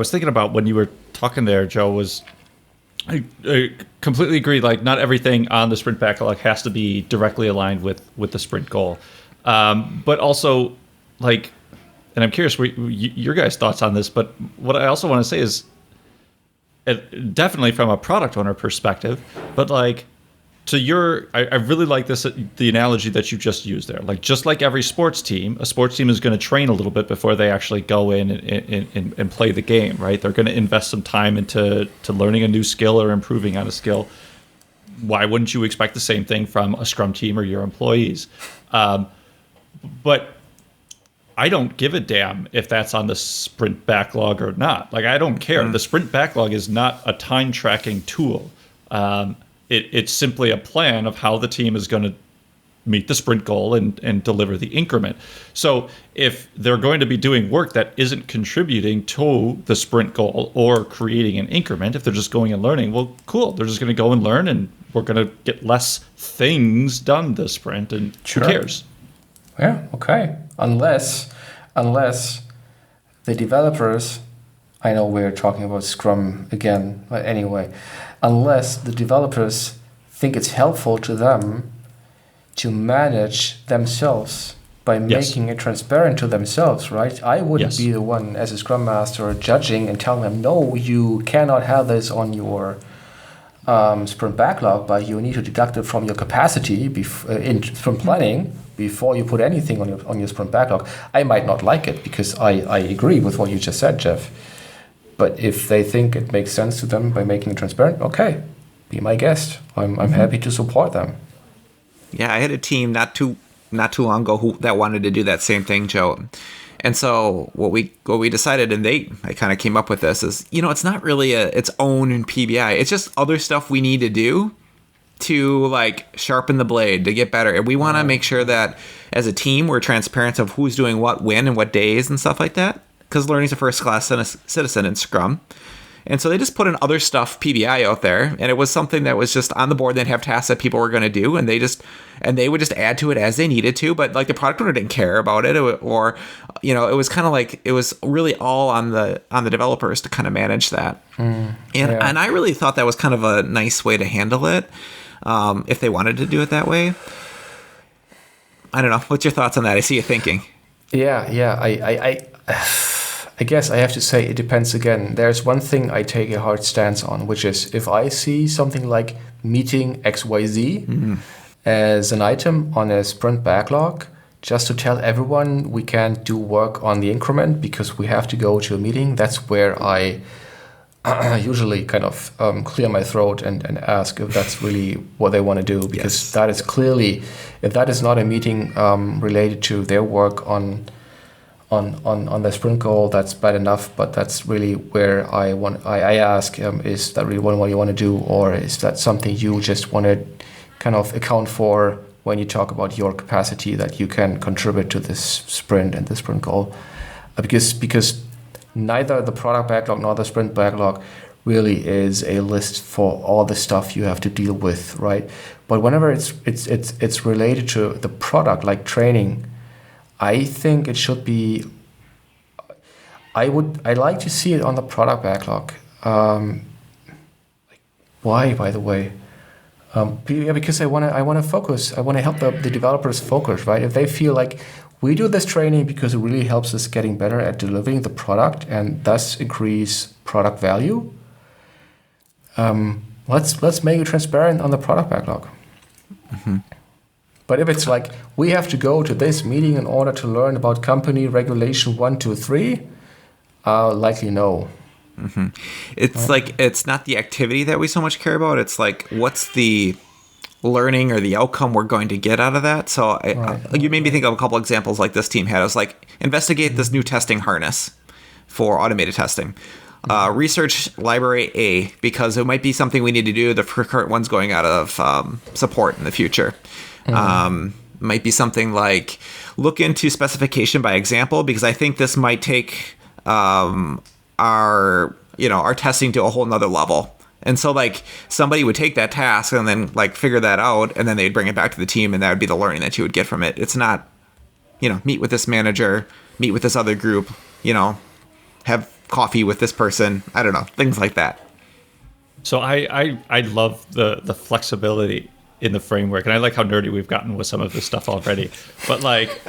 thinking about when you were talking there, Joe, was I completely agree. Like, not everything on the sprint backlog has to be directly aligned with the sprint goal, but also, like, and I'm curious your guys' thoughts on this. But what I also want to say is, definitely from a product owner perspective, but like, I really like the analogy that you just used there. Like, just like every sports team, a sports team is going to train a little bit before they actually go in and play the game, right? They're going to invest some time into learning a new skill or improving on a skill. Why wouldn't you expect the same thing from a Scrum team or your employees? But I don't give a damn if that's on the sprint backlog or not. Like, I don't care. The sprint backlog is not a time tracking tool. It's simply a plan of how the team is going to meet the sprint goal and deliver the increment. So if they're going to be doing work that isn't contributing to the sprint goal or creating an increment, if they're just going and learning, well, cool. They're just going to go and learn, and we're going to get less things done this sprint, and Sure. Who cares? Yeah, okay. Unless the developers, I know we're talking about Scrum again, but anyway, unless the developers think it's helpful to them to manage themselves by making it transparent to themselves, right? I wouldn't be the one as a Scrum Master judging and telling them, no, you cannot have this on your sprint backlog, but you need to deduct it from your capacity in sprint planning before you put anything on your sprint backlog. I might not like it because I agree with what you just said, Jeff. But if they think it makes sense to them by making it transparent, okay, be my guest. I'm happy to support them. Yeah, I had a team not too long ago that wanted to do that same thing, Joe. And so what we decided, and I kind of came up with this, is, it's not really its own PBI. It's just other stuff we need to do to, like, sharpen the blade, to get better. And we want to make sure that as a team we're transparent of who's doing what, when, and what days and stuff like that. Because learning is a first-class citizen in Scrum. And so they just put an other stuff PBI out there, and it was something that was just on the board. They'd have tasks that people were going to do, and they would just add to it as they needed to. But like the product owner didn't care about it, or it was kind of like it was really all on the developers to kind of manage that. And I really thought that was kind of a nice way to handle it, if they wanted to do it that way. I don't know. What's your thoughts on that? I see you thinking. Yeah. I guess I have to say it depends again. There's one thing I take a hard stance on, which is if I see something like meeting XYZ as an item on a sprint backlog, just to tell everyone we can't do work on the increment because we have to go to a meeting, that's where I usually kind of clear my throat and ask if that's really what they want to do, because that is clearly, if that is not a meeting related to their work on the sprint goal, that's bad enough. But that's really where I ask, is that really what you want to do, or is that something you just want to kind of account for when you talk about your capacity that you can contribute to this sprint and the sprint goal? Because neither the product backlog nor the sprint backlog really is a list for all the stuff you have to deal with, right? But whenever it's related to the product, like training, I think it should be. I like to see it on the product backlog. Why, by the way? Because I want to focus. I want to help the developers focus, right? If they feel like we do this training because it really helps us getting better at delivering the product and thus increase product value, let's make it transparent on the product backlog. Mm-hmm. But if it's like, we have to go to this meeting in order to learn about company regulation 1, 2, 3, likely no. Mm-hmm. It's like, it's not the activity that we so much care about. It's like, what's the learning or the outcome we're going to get out of that? So you made me think of a couple examples like this team had. It was like, investigate this new testing harness for automated testing. Research library A, because it might be something we need to do. The current one's going out of support in the future. Might be something like look into specification by example, because I think this might take our testing to a whole nother level. And so like somebody would take that task and then like figure that out, and then they'd bring it back to the team, and that would be the learning that you would get from it. It's not, meet with this manager, meet with this other group, have coffee with this person. I don't know, things like that. So I love the flexibility in the framework, and I like how nerdy we've gotten with some of this stuff already. But like,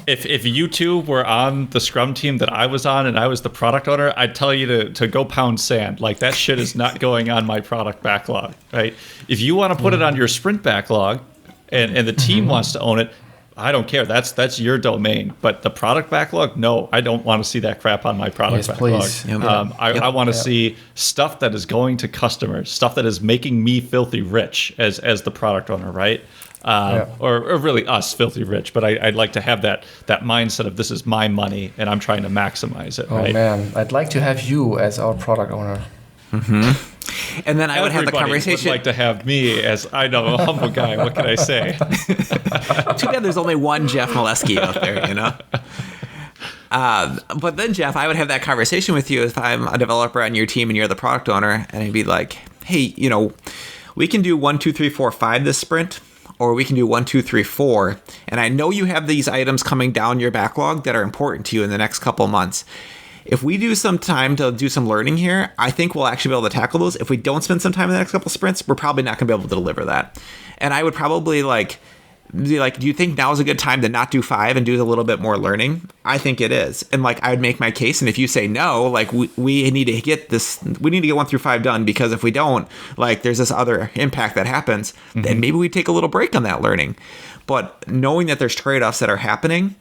if you two were on the Scrum team that I was on and I was the product owner, I'd tell you to go pound sand. Like, that shit is not going on my product backlog, right? If you want to put it on your sprint backlog and the team wants to own it, I don't care. That's your domain. But the product backlog, no, I don't want to see that crap on my product backlog. Please. I want to see stuff that is going to customers, stuff that is making me filthy rich as the product owner, right? Or really us filthy rich. But I'd like to have that mindset of, this is my money and I'm trying to maximize it. Oh man, I'd like to have you as our product owner. Mm-hmm. And then I would have the conversation. Would like to have me as, I know, a humble guy. What can I say? Too bad there's only one Jeff Molesky out there, But then, Jeff, I would have that conversation with you if I'm a developer on your team and you're the product owner, and I'd be like, hey, we can do 1, 2, 3, 4, 5 this sprint, or we can do 1, 2, 3, 4. And I know you have these items coming down your backlog that are important to you in the next couple of months. If we do some time to do some learning here, I think we'll actually be able to tackle those. If we don't spend some time in the next couple of sprints, we're probably not going to be able to deliver that. And I would probably be like, do you think now is a good time to not do 5 and do a little bit more learning? I think it is. And I would make my case. And if you say no, we need to get 1 through 5 done, because if we don't, there's this other impact that happens, then maybe we take a little break on that learning. But knowing that there's trade-offs that are happening,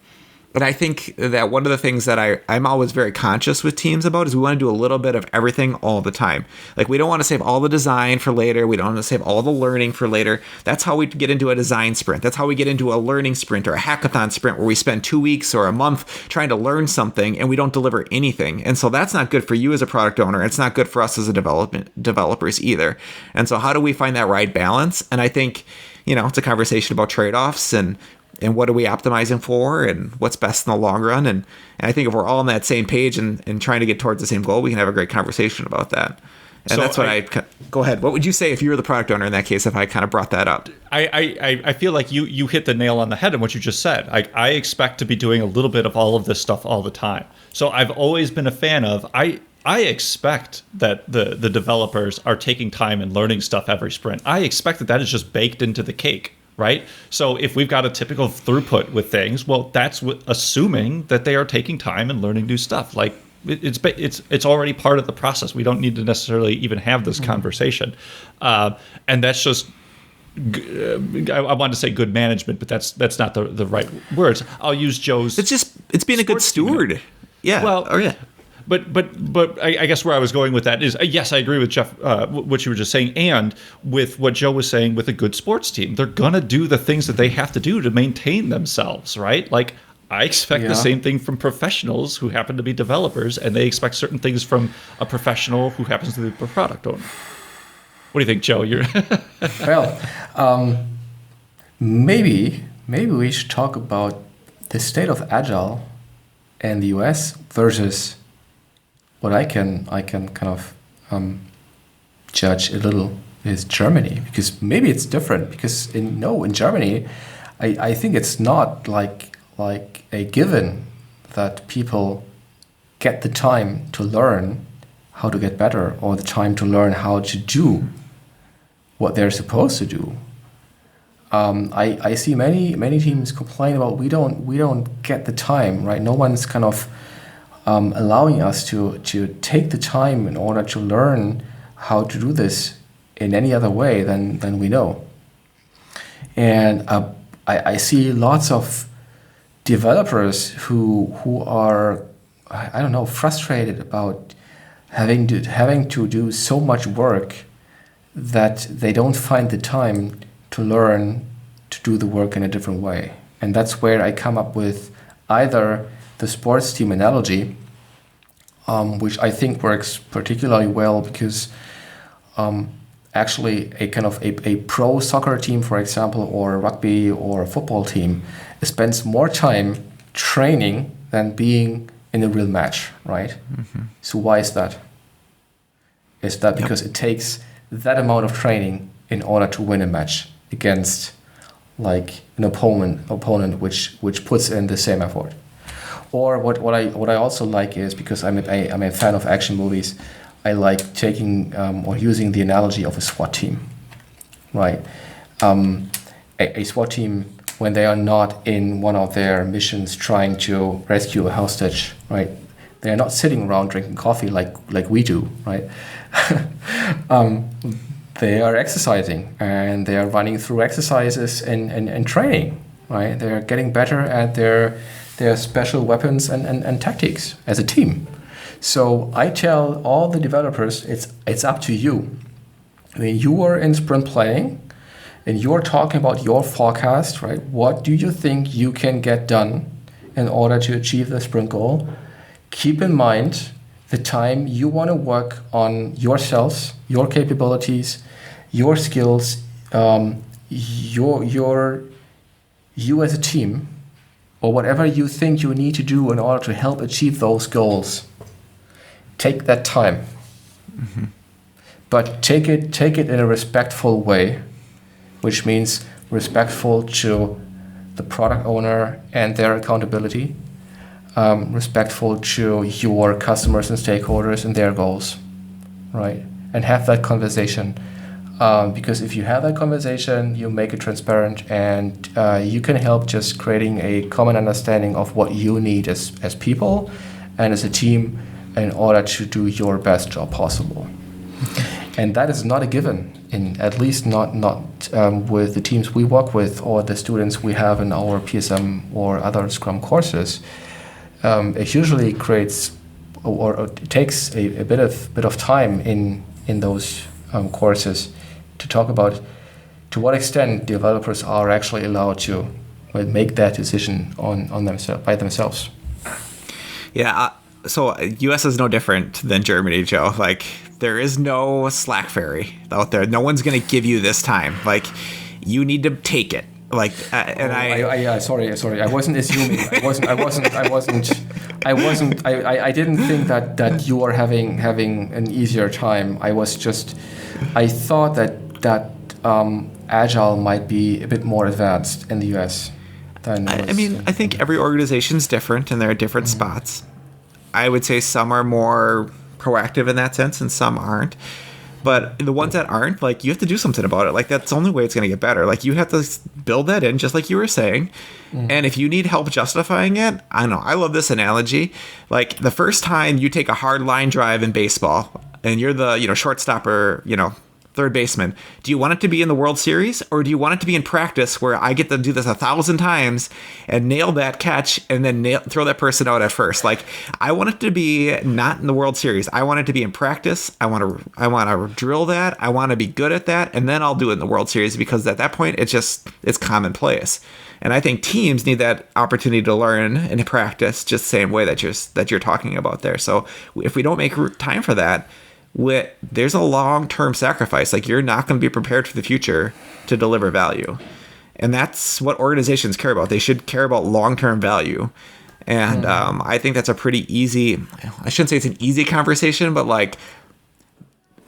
and I think that one of the things that I'm always very conscious with teams about is we want to do a little bit of everything all the time. We don't want to save all the design for later. We don't want to save all the learning for later. That's how we get into a design sprint. That's how we get into a learning sprint or a hackathon sprint, where we spend 2 weeks or a month trying to learn something and we don't deliver anything. And so that's not good for you as a product owner. It's not good for us as developers either. And so how do we find that right balance? And I think, it's a conversation about trade-offs, and and what are we optimizing for, and what's best in the long run. And I think if we're all on that same page and trying to get towards the same goal, we can have a great conversation about that. And so that's what go ahead. What would you say if you were the product owner in that case, if I kind of brought that up? I feel like you hit the nail on the head in what you just said. I expect to be doing a little bit of all of this stuff all the time. So I've always been a fan of, I expect that the developers are taking time and learning stuff every sprint. I expect that is just baked into the cake, right? So if we've got a typical throughput with things, well, that's assuming that they are taking time and learning new stuff. Like it's already part of the process. We don't need to necessarily even have this conversation, and that's just. I wanted to say good management, but that's not the right words. I'll use Joe's. It's being a good steward. Yeah. Well. Oh yeah. But I guess where I was going with that is, yes, I agree with Jeff, what you were just saying, and with what Joe was saying with a good sports team. They're going to do the things that they have to do to maintain themselves, right? Like, I expect the same thing from professionals who happen to be developers, and they expect certain things from a professional who happens to be a product owner. What do you think, Joe? Well, maybe we should talk about the state of Agile in the US versus what I can kind of judge a little is Germany, because maybe it's different. Because in Germany, I think it's not like a given that people get the time to learn how to get better, or the time to learn how to do what they're supposed to do. I see many teams complain about we don't get the time, right? No one's kind of allowing us to take the time in order to learn how to do this in any other way than we know. And I see lots of developers who are, I don't know, frustrated about having to do so much work that they don't find the time to learn to do the work in a different way. And that's where I come up with either the sports team analogy, which I think works particularly well because actually a kind of a pro soccer team, for example, or a rugby or a football team spends more time training than being in a real match, right? Mm-hmm. So why is that? Is that because it takes that amount of training in order to win a match against like an opponent which puts in the same effort? Or what I also like is, because I'm a fan of action movies, I like taking or using the analogy of a SWAT team, right? A SWAT team, when they are not in one of their missions trying to rescue a hostage, right? They are not sitting around drinking coffee like we do, right? They are exercising, and they are running through exercises and training, right? They are getting better at their special weapons and tactics as a team. So I tell all the developers, it's up to you. I mean, you are in sprint planning, and you're talking about your forecast, right? What do you think you can get done in order to achieve the sprint goal? Keep in mind the time you want to work on yourselves, your capabilities, your skills, you as a team, or whatever you think you need to do in order to help achieve those goals. Take that time, mm-hmm. But take it in a respectful way, which means respectful to the product owner and their accountability, respectful to your customers and stakeholders and their goals, right? And have that conversation, because if you have that conversation, you make it transparent, and you can help just creating a common understanding of what you need as people and as a team in order to do your best job possible. And that is not a given, at least not with the teams we work with or the students we have in our PSM or other Scrum courses. It usually creates or it takes a bit of time in those courses to talk about to what extent developers are actually allowed to make that decision on themselves by themselves. Yeah. So U.S. is no different than Germany, Joe. Like, there is no Slack ferry out there. No one's going to give you this time. Like, you need to take it, Like, and sorry. I wasn't assuming. I didn't think that you were having an easier time. I thought that Agile might be a bit more advanced in the US than. I think every organization's different, and there are different spots. I would say some are more proactive in that sense, and some aren't. But the ones that aren't, like, you have to do something about it. Like, that's the only way it's going to get better. Like, you have to build that in, just like you were saying. And if you need help justifying it, I know. I love this analogy. Like, the first time you take a hard line drive in baseball, and you're the, shortstop or, third baseman, do you want it to be in the World Series, or do you want it to be in practice where I get to do this 1,000 times and nail that catch and then throw that person out at first? Like, I want it to be not in the World Series. I want it to be in practice. I want to drill that. I want to be good at that, and then I'll do it in the World Series, because at that point it's commonplace. And I think teams need that opportunity to learn and practice just the same way that you're talking about there. So if we don't make time for that, there's a long-term sacrifice. Like, you're not going to be prepared for the future to deliver value. And that's what organizations care about. They should care about long-term value. And I think that's a pretty easy, I shouldn't say it's an easy conversation, but like,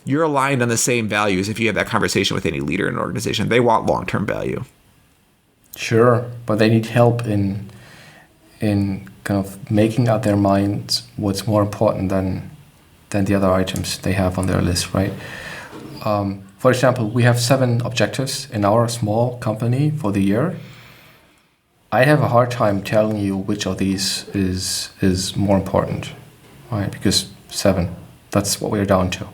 you're aligned on the same values if you have that conversation with any leader in an organization. They want long-term value. Sure, but they need help in kind of making up their minds what's more important than the other items they have on their list, right? For example, we have 7 objectives in our small company for the year. I have a hard time telling you which of these is more important, right? Because 7, that's what we're down to.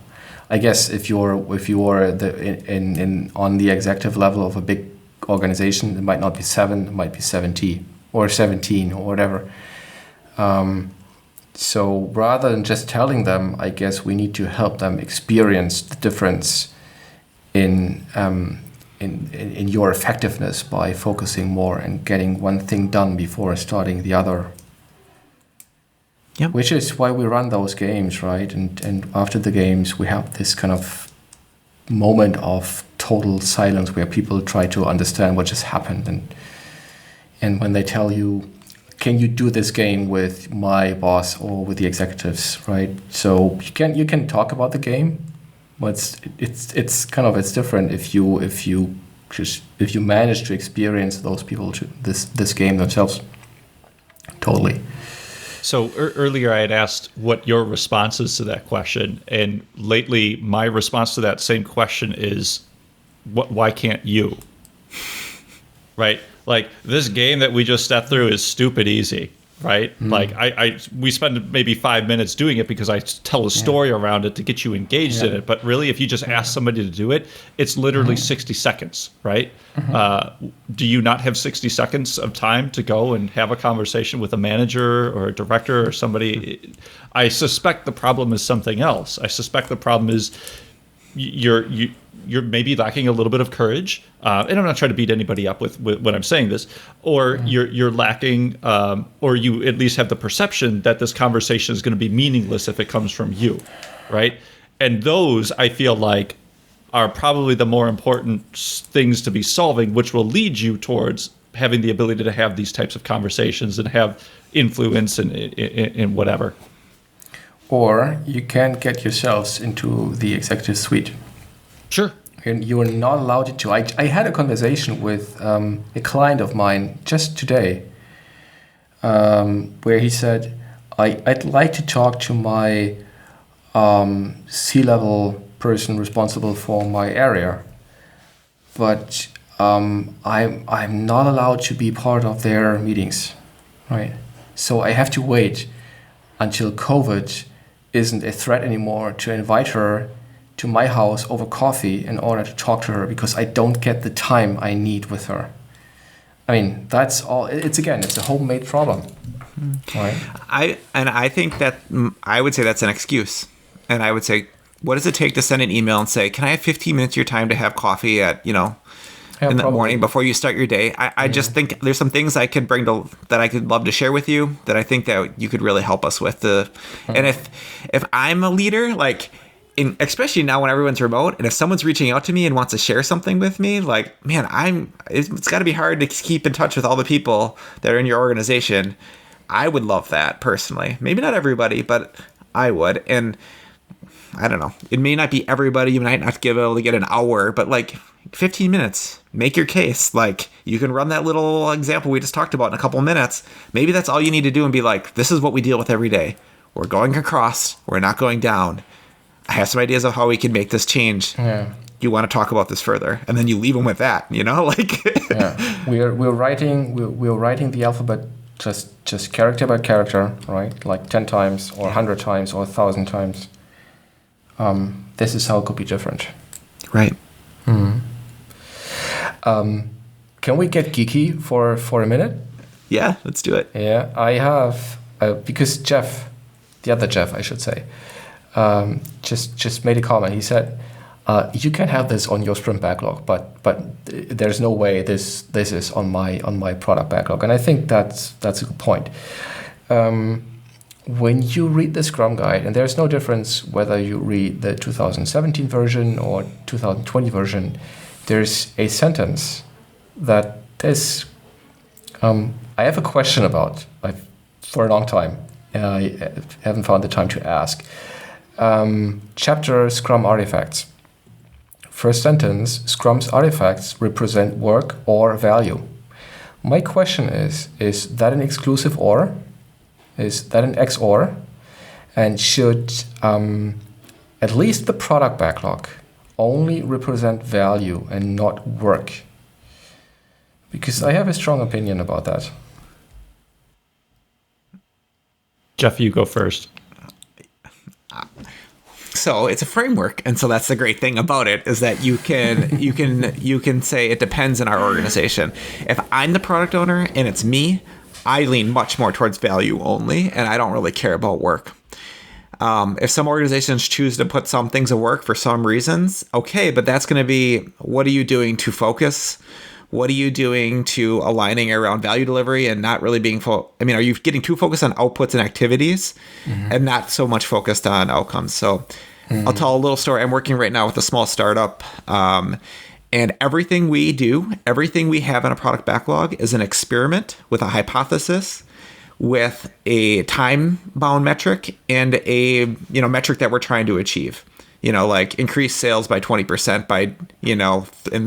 I guess if you're on the executive level of a big organization, it might not be 7, it might be 70 or 17 or whatever. So rather than just telling them, I guess we need to help them experience the difference in your effectiveness by focusing more and getting one thing done before starting the other. Yep. Which is why we run those games, right? And after the games, we have this kind of moment of total silence where people try to understand what just happened. And when they tell you, can you do this game with my boss or with the executives, right? So you can talk about the game, but it's different if you manage to experience those people to this game themselves. Totally. So earlier I had asked what your response is to that question, and lately my response to that same question is, why can't you? Right? Like, this game that we just stepped through is stupid easy, right? Like, we spend maybe 5 minutes doing it because I tell a story around it to get you engaged in it. But really, if you just ask somebody to do it, it's literally 60 seconds, right? Do you not have 60 seconds of time to go and have a conversation with a manager or a director or somebody? I suspect the problem is something else. I suspect the problem is you're maybe lacking a little bit of courage, and I'm not trying to beat anybody up with when I'm saying this, or you're lacking, or you at least have the perception that this conversation is going to be meaningless if it comes from you, right? And those, I feel like, are probably the more important things to be solving, which will lead you towards having the ability to have these types of conversations and have influence in whatever. Or you can get yourselves into the executive suite. Sure. And you are not allowed to. I had a conversation with a client of mine just today where he said, I'd like to talk to my C-level person responsible for my area, but I'm not allowed to be part of their meetings, right? So I have to wait until COVID isn't a threat anymore to invite her to my house over coffee in order to talk to her, because I don't get the time I need with her. I mean, that's all. It's a homemade problem, right? I think that I would say that's an excuse, and I would say, what does it take to send an email and say, can I have 15 minutes of your time to have coffee at in the morning before you start your day? I just think there's some things I could bring that I could love to share with you that I think that you could really help us with. And if I'm a leader, like, especially now when everyone's remote, and if someone's reaching out to me and wants to share something with me, like, man, it's got to be hard to keep in touch with all the people that are in your organization. I would love that personally. Maybe not everybody, but I would. And I don't know. It may not be everybody. You might not be able to get an hour, but like 15 minutes, make your case. Like, you can run that little example we just talked about in a couple of minutes. Maybe that's all you need to do and be like, this is what we deal with every day. We're going across. We're not going down. I have some ideas of how we can make this change. Yeah. You want to talk about this further, and then you leave them with that. Like. Yeah. We're writing the alphabet just character by character, right? Like 10 times or 100 times or 1,000 times. This is how it could be different. Right. Mm-hmm. Can we get geeky for a minute? Yeah, let's do it. Yeah, I have because Jeff, the other Jeff, I should say, just made a comment. He said, "You can have this on your sprint backlog, but there's no way this is on my product backlog." And I think that's a good point. When you read the Scrum Guide, and there's no difference whether you read the 2017 version or 2020 version, there's a sentence that is I have a question about for a long time, and I haven't found the time to ask. Chapter Scrum Artifacts. First sentence, Scrum's artifacts represent work or value. My question is that an exclusive or? Is that an XOR? And should at least the product backlog only represent value and not work? Because I have a strong opinion about that. Jeff, you go first. So it's a framework, and so that's the great thing about it, is that you can say it depends on our organization. If I'm the product owner and it's me, I lean much more towards value only, and I don't really care about work. If some organizations choose to put some things at work for some reasons, okay, but that's going to be, what are you doing to focus? What are you doing to aligning around value delivery and not really being are you getting too focused on outputs and activities and not so much focused on outcomes? So I'll tell a little story. I'm working right now with a small startup, and everything we do, everything we have in a product backlog is an experiment with a hypothesis, with a time-bound metric and a metric that we're trying to achieve. Like increase sales by 20% by, in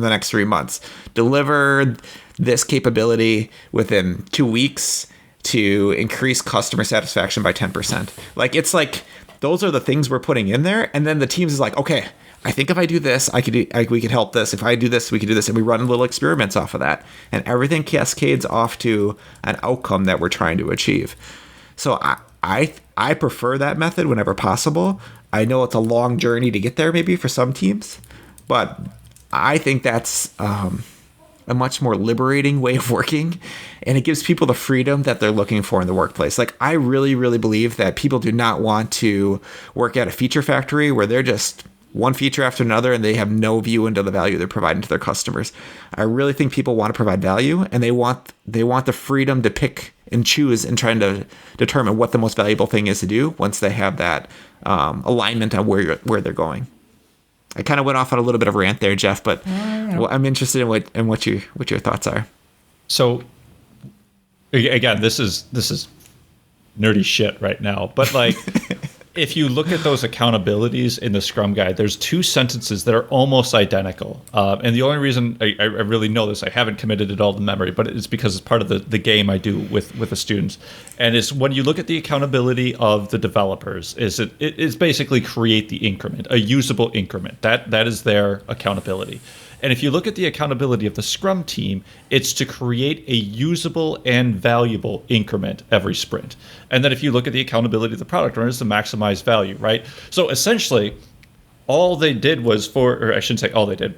the next 3 months. Deliver this capability within 2 weeks to increase customer satisfaction by 10%. Like, it's like, those are the things we're putting in there. And then the teams is like, okay, I think if I do this, we could help this. If I do this, we could do this. And we run little experiments off of that. And everything cascades off to an outcome that we're trying to achieve. So I prefer that method whenever possible. I know it's a long journey to get there maybe for some teams, but I think that's a much more liberating way of working, and it gives people the freedom that they're looking for in the workplace. Like, I really, really believe that people do not want to work at a feature factory where they're just one feature after another and they have no view into the value they're providing to their customers. I really think people want to provide value, and they want the freedom to pick and choose and trying to determine what the most valuable thing is to do once they have that alignment on where they're going. I kind of went off on a little bit of a rant there, Jeff, but I'm interested in what your thoughts are. So again, this is nerdy shit right now, but like, if you look at those accountabilities in the Scrum Guide, there's 2 sentences that are almost identical. And the only reason I really know this, I haven't committed it all to memory, but it's because it's part of the game I do with the students. And it's when you look at the accountability of the developers, it is basically create the increment, a usable increment. That is their accountability. And if you look at the accountability of the Scrum team, it's to create a usable and valuable increment every sprint. And then if you look at the accountability of the product owner, it's to maximize value, right? So essentially, all they did was or I shouldn't say all they did,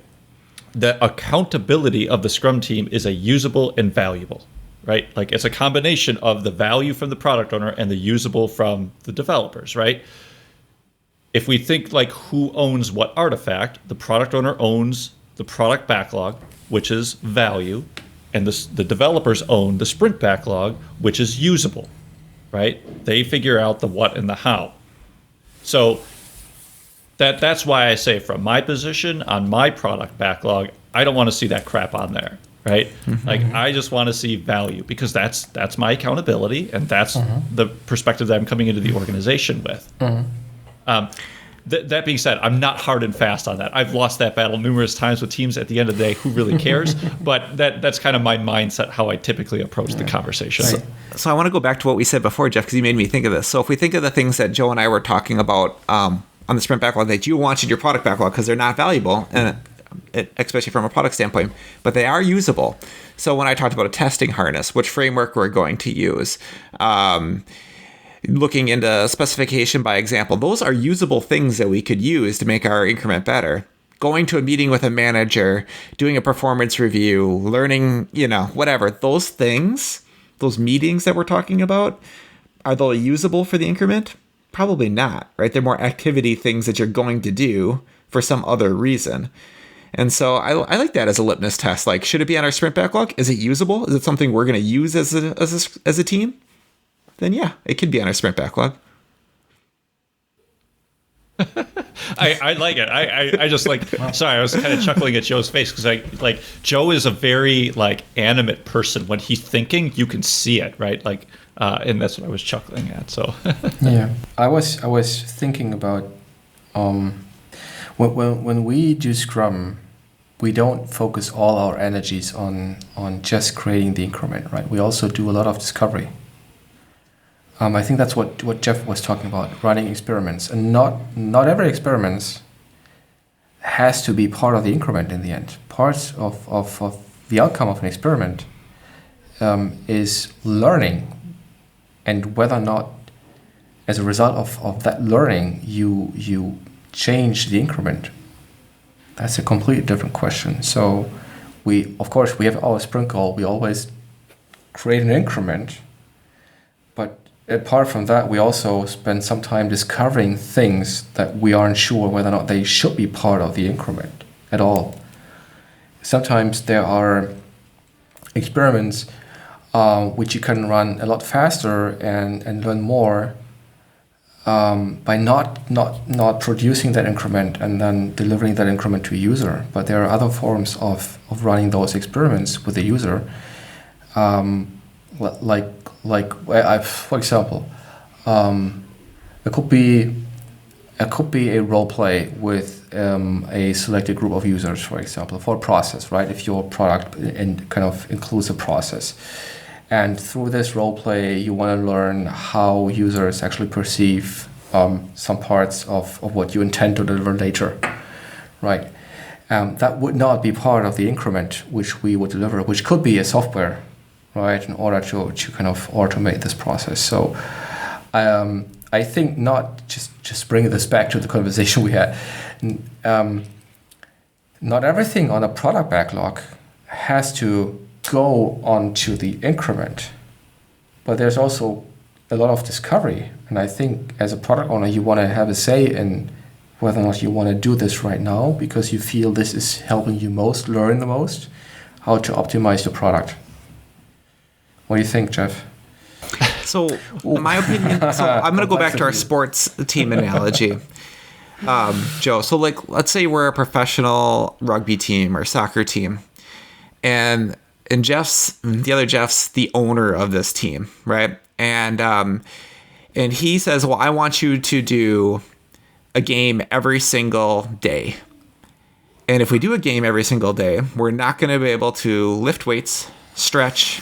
the accountability of the Scrum team is a usable and valuable, right? Like, it's a combination of the value from the product owner and the usable from the developers, right? If we think like who owns what artifact, the product owner owns the product backlog, which is value, and the developers own the sprint backlog, which is usable, right? They figure out the what and the how. So that's why I say from my position on my product backlog, I don't want to see that crap on there, right? Like I just want to see value because that's my accountability and that's the perspective that I'm coming into the organization with. That being said, I'm not hard and fast on that. I've lost that battle numerous times with teams. At the end of the day, who really cares? But that's kind of my mindset, how I typically approach the conversation. So I want to go back to what we said before, Jeff, because you made me think of this. So if we think of the things that Joe and I were talking about on the sprint backlog that you want in your product backlog because they're not valuable, and especially from a product standpoint, but they are usable. So when I talked about a testing harness, which framework we're going to use, looking into specification by example, those are usable things that we could use to make our increment better. Going to a meeting with a manager, doing a performance review, learning, whatever, those things, those meetings that we're talking about, are they usable for the increment? Probably not, right? They're more activity things that you're going to do for some other reason. And so I like that as a litmus test. Like, should it be on our sprint backlog? Is it usable? Is it something we're going to use as a team? Then yeah, it could be on our sprint backlog. I like it. I just like, sorry, I was kind of chuckling at Joe's face because Joe is a very animate person. When he's thinking, you can see it, right? And that's what I was chuckling at. So yeah, I was thinking about when we do Scrum, we don't focus all our energies on just creating the increment, right? We also do a lot of discovery. I think that's what Jeff was talking about, running experiments. And not every experiment has to be part of the increment in the end. Parts of the outcome of an experiment is learning, and whether or not, as a result of that learning, you change the increment. That's a completely different question. So of course, we have our sprint goal. We always create an increment, but apart from that, we also spend some time discovering things that we aren't sure whether or not they should be part of the increment at all. Sometimes there are experiments which you can run a lot faster and learn more by not producing that increment and then delivering that increment to a user. But there are other forms of running those experiments with the user, for example, it could be a role play with a selected group of users, for example, for a process, right? If your product kind of includes a process, and through this role play, you want to learn how users actually perceive some parts of what you intend to deliver later, right? That would not be part of the increment which we would deliver, which could be a software, right, in order to kind of automate this process. So I think not just bringing this back to the conversation we had, not everything on a product backlog has to go onto the increment, but there's also a lot of discovery. And I think as a product owner, you want to have a say in whether or not you want to do this right now because you feel this is helping you learn the most, how to optimize the product. What do you think, Jeff? So, in my opinion, I'm going to go back to our sports team analogy, Joe. So, let's say we're a professional rugby team or soccer team, and the other Jeff's the owner of this team, right? And he says, well, I want you to do a game every single day. And if we do a game every single day, we're not going to be able to lift weights, stretch,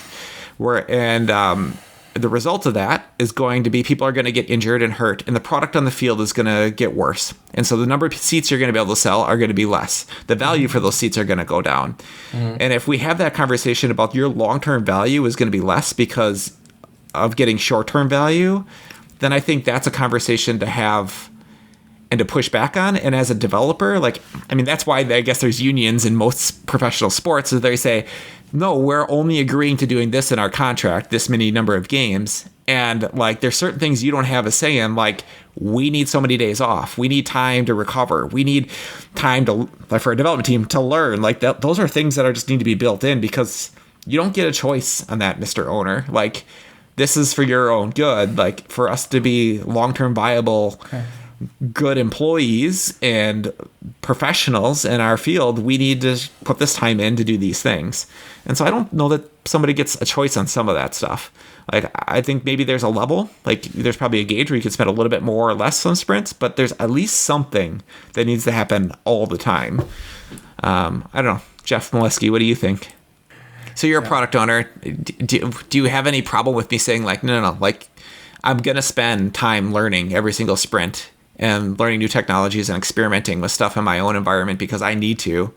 the result of that is going to be people are going to get injured and hurt, and the product on the field is going to get worse. And so the number of seats you're going to be able to sell are going to be less. The value for those seats are going to go down. Mm-hmm. And if we have that conversation about your long-term value is going to be less because of getting short-term value, then I think that's a conversation to have and to push back on. And as a developer, that's why I guess there's unions in most professional sports, is they say, no, we're only agreeing to doing this in our contract, this many number of games. And there's certain things you don't have a say in, we need so many days off. We need time to recover. We need time to, for a development team to learn. Those are things that just need to be built in because you don't get a choice on that, Mr. Owner. This is for your own good. For us to be long-term viable, good employees and professionals in our field, we need to put this time in to do these things. And so I don't know that somebody gets a choice on some of that stuff. Like, I think maybe there's a level, like there's probably a gauge where you can spend a little bit more or less on sprints, but there's at least something that needs to happen all the time. I don't know. Jeff Molesky, what do you think? So you're a product owner. Do you have any problem with me saying like, no, like I'm going to spend time learning every single sprint and learning new technologies and experimenting with stuff in my own environment because I need to.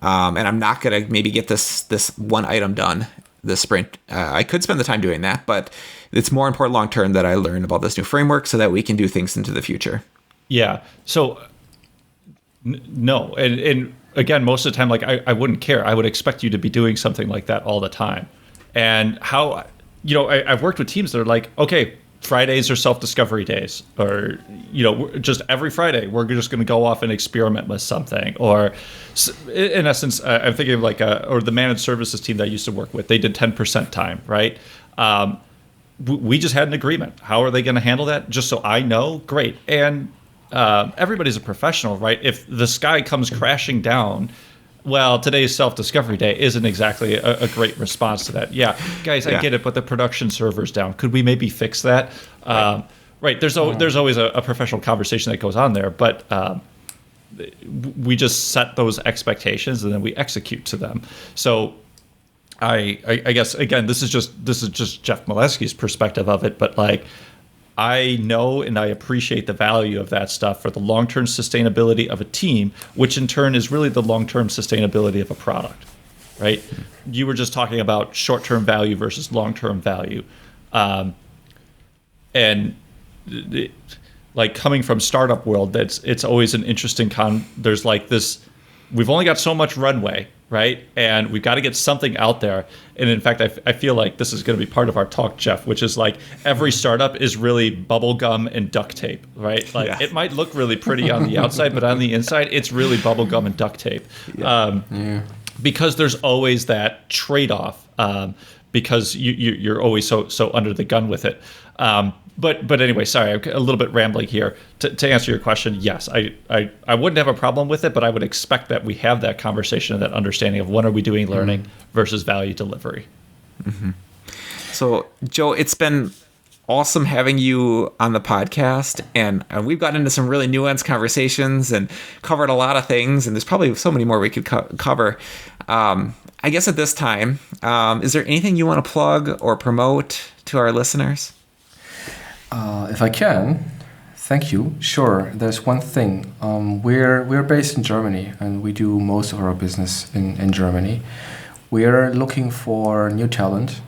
And I'm not going to maybe get this one item done this sprint. I could spend the time doing that, but it's more important long term that I learn about this new framework so that we can do things into the future. Yeah. So no. And again, most of the time, like I wouldn't care. I would expect you to be doing something like that all the time. And how, I've worked with teams that are like, okay, Fridays are self-discovery days, or, just every Friday, we're just going to go off and experiment with something. Or in essence, I'm thinking of like or the managed services team that I used to work with, they did 10% time, right? We just had an agreement. How are they going to handle that? Just so I know, great. And everybody's a professional, right? If the sky comes crashing down, well, today's self-discovery day isn't exactly a great response to that. Yeah, guys, I get it, but the production server's down. Could we maybe fix that? Right. There's always a professional conversation that goes on there, but we just set those expectations and then we execute to them. So I guess, again, this is just Jeff Molesky's perspective of it, but like, I know and I appreciate the value of that stuff for the long-term sustainability of a team, which in turn is really the long-term sustainability of a product, right? You were just talking about short-term value versus long-term value. Like coming from startup world, it's always an interesting there's like this, we've only got so much runway, right? And we've got to get something out there. And in fact, I feel like this is going to be part of our talk, Jeff, which is like every startup is really bubble gum and duct tape, right? Like It might look really pretty on the outside, but on the inside, it's really bubble gum and duct tape. Because there's always that trade-off, because you're always so under the gun with it. But anyway, sorry, I'm a little bit rambling here. To answer your question, yes, I wouldn't have a problem with it, but I would expect that we have that conversation and that understanding of when are we doing learning versus value delivery. Mm-hmm. So, Joe, it's been awesome having you on the podcast, and we've gotten into some really nuanced conversations and covered a lot of things, and there's probably so many more we could cover. I guess at this time, is there anything you want to plug or promote to our listeners? If I can, thank you. Sure. There's one thing. We're based in Germany, and we do most of our business in Germany. We're looking for new talent.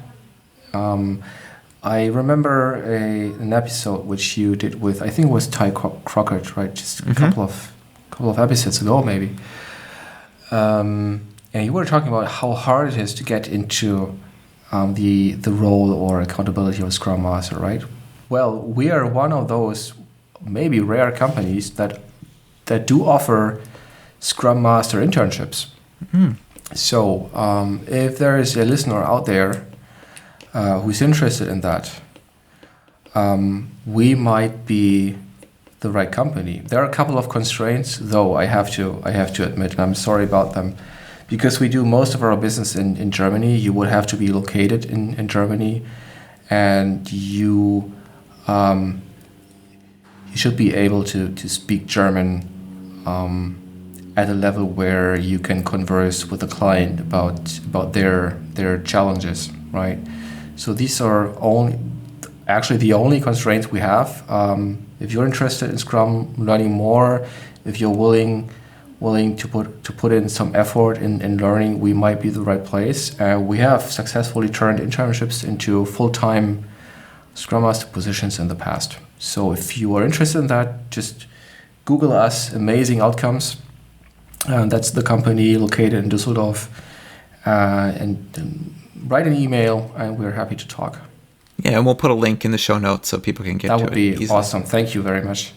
I remember an episode which you did with, I think it was Ty Crockett, right? Just a couple of episodes ago, maybe. And you were talking about how hard it is to get into the role or accountability of a Scrum Master, right? Well, we are one of those maybe rare companies that do offer Scrum Master internships. Mm. So if there is a listener out there who's interested in that, we might be the right company. There are a couple of constraints, though. I have to admit, and I'm sorry about them, because we do most of our business in Germany. You would have to be located in Germany, and you should be able to speak German at a level where you can converse with the client about their challenges, right? So these are actually the only constraints we have. If you're interested in Scrum, learning more, if you're willing to put in some effort in learning, we might be the right place. We have successfully turned internships into full-time Scrum Master positions in the past. So if you are interested in that, just Google us, Amazing Outcomes. That's the company located in Düsseldorf. And write an email, and we're happy to talk. Yeah, and we'll put a link in the show notes so people can get to it. That would be easily. Awesome. Thank you very much.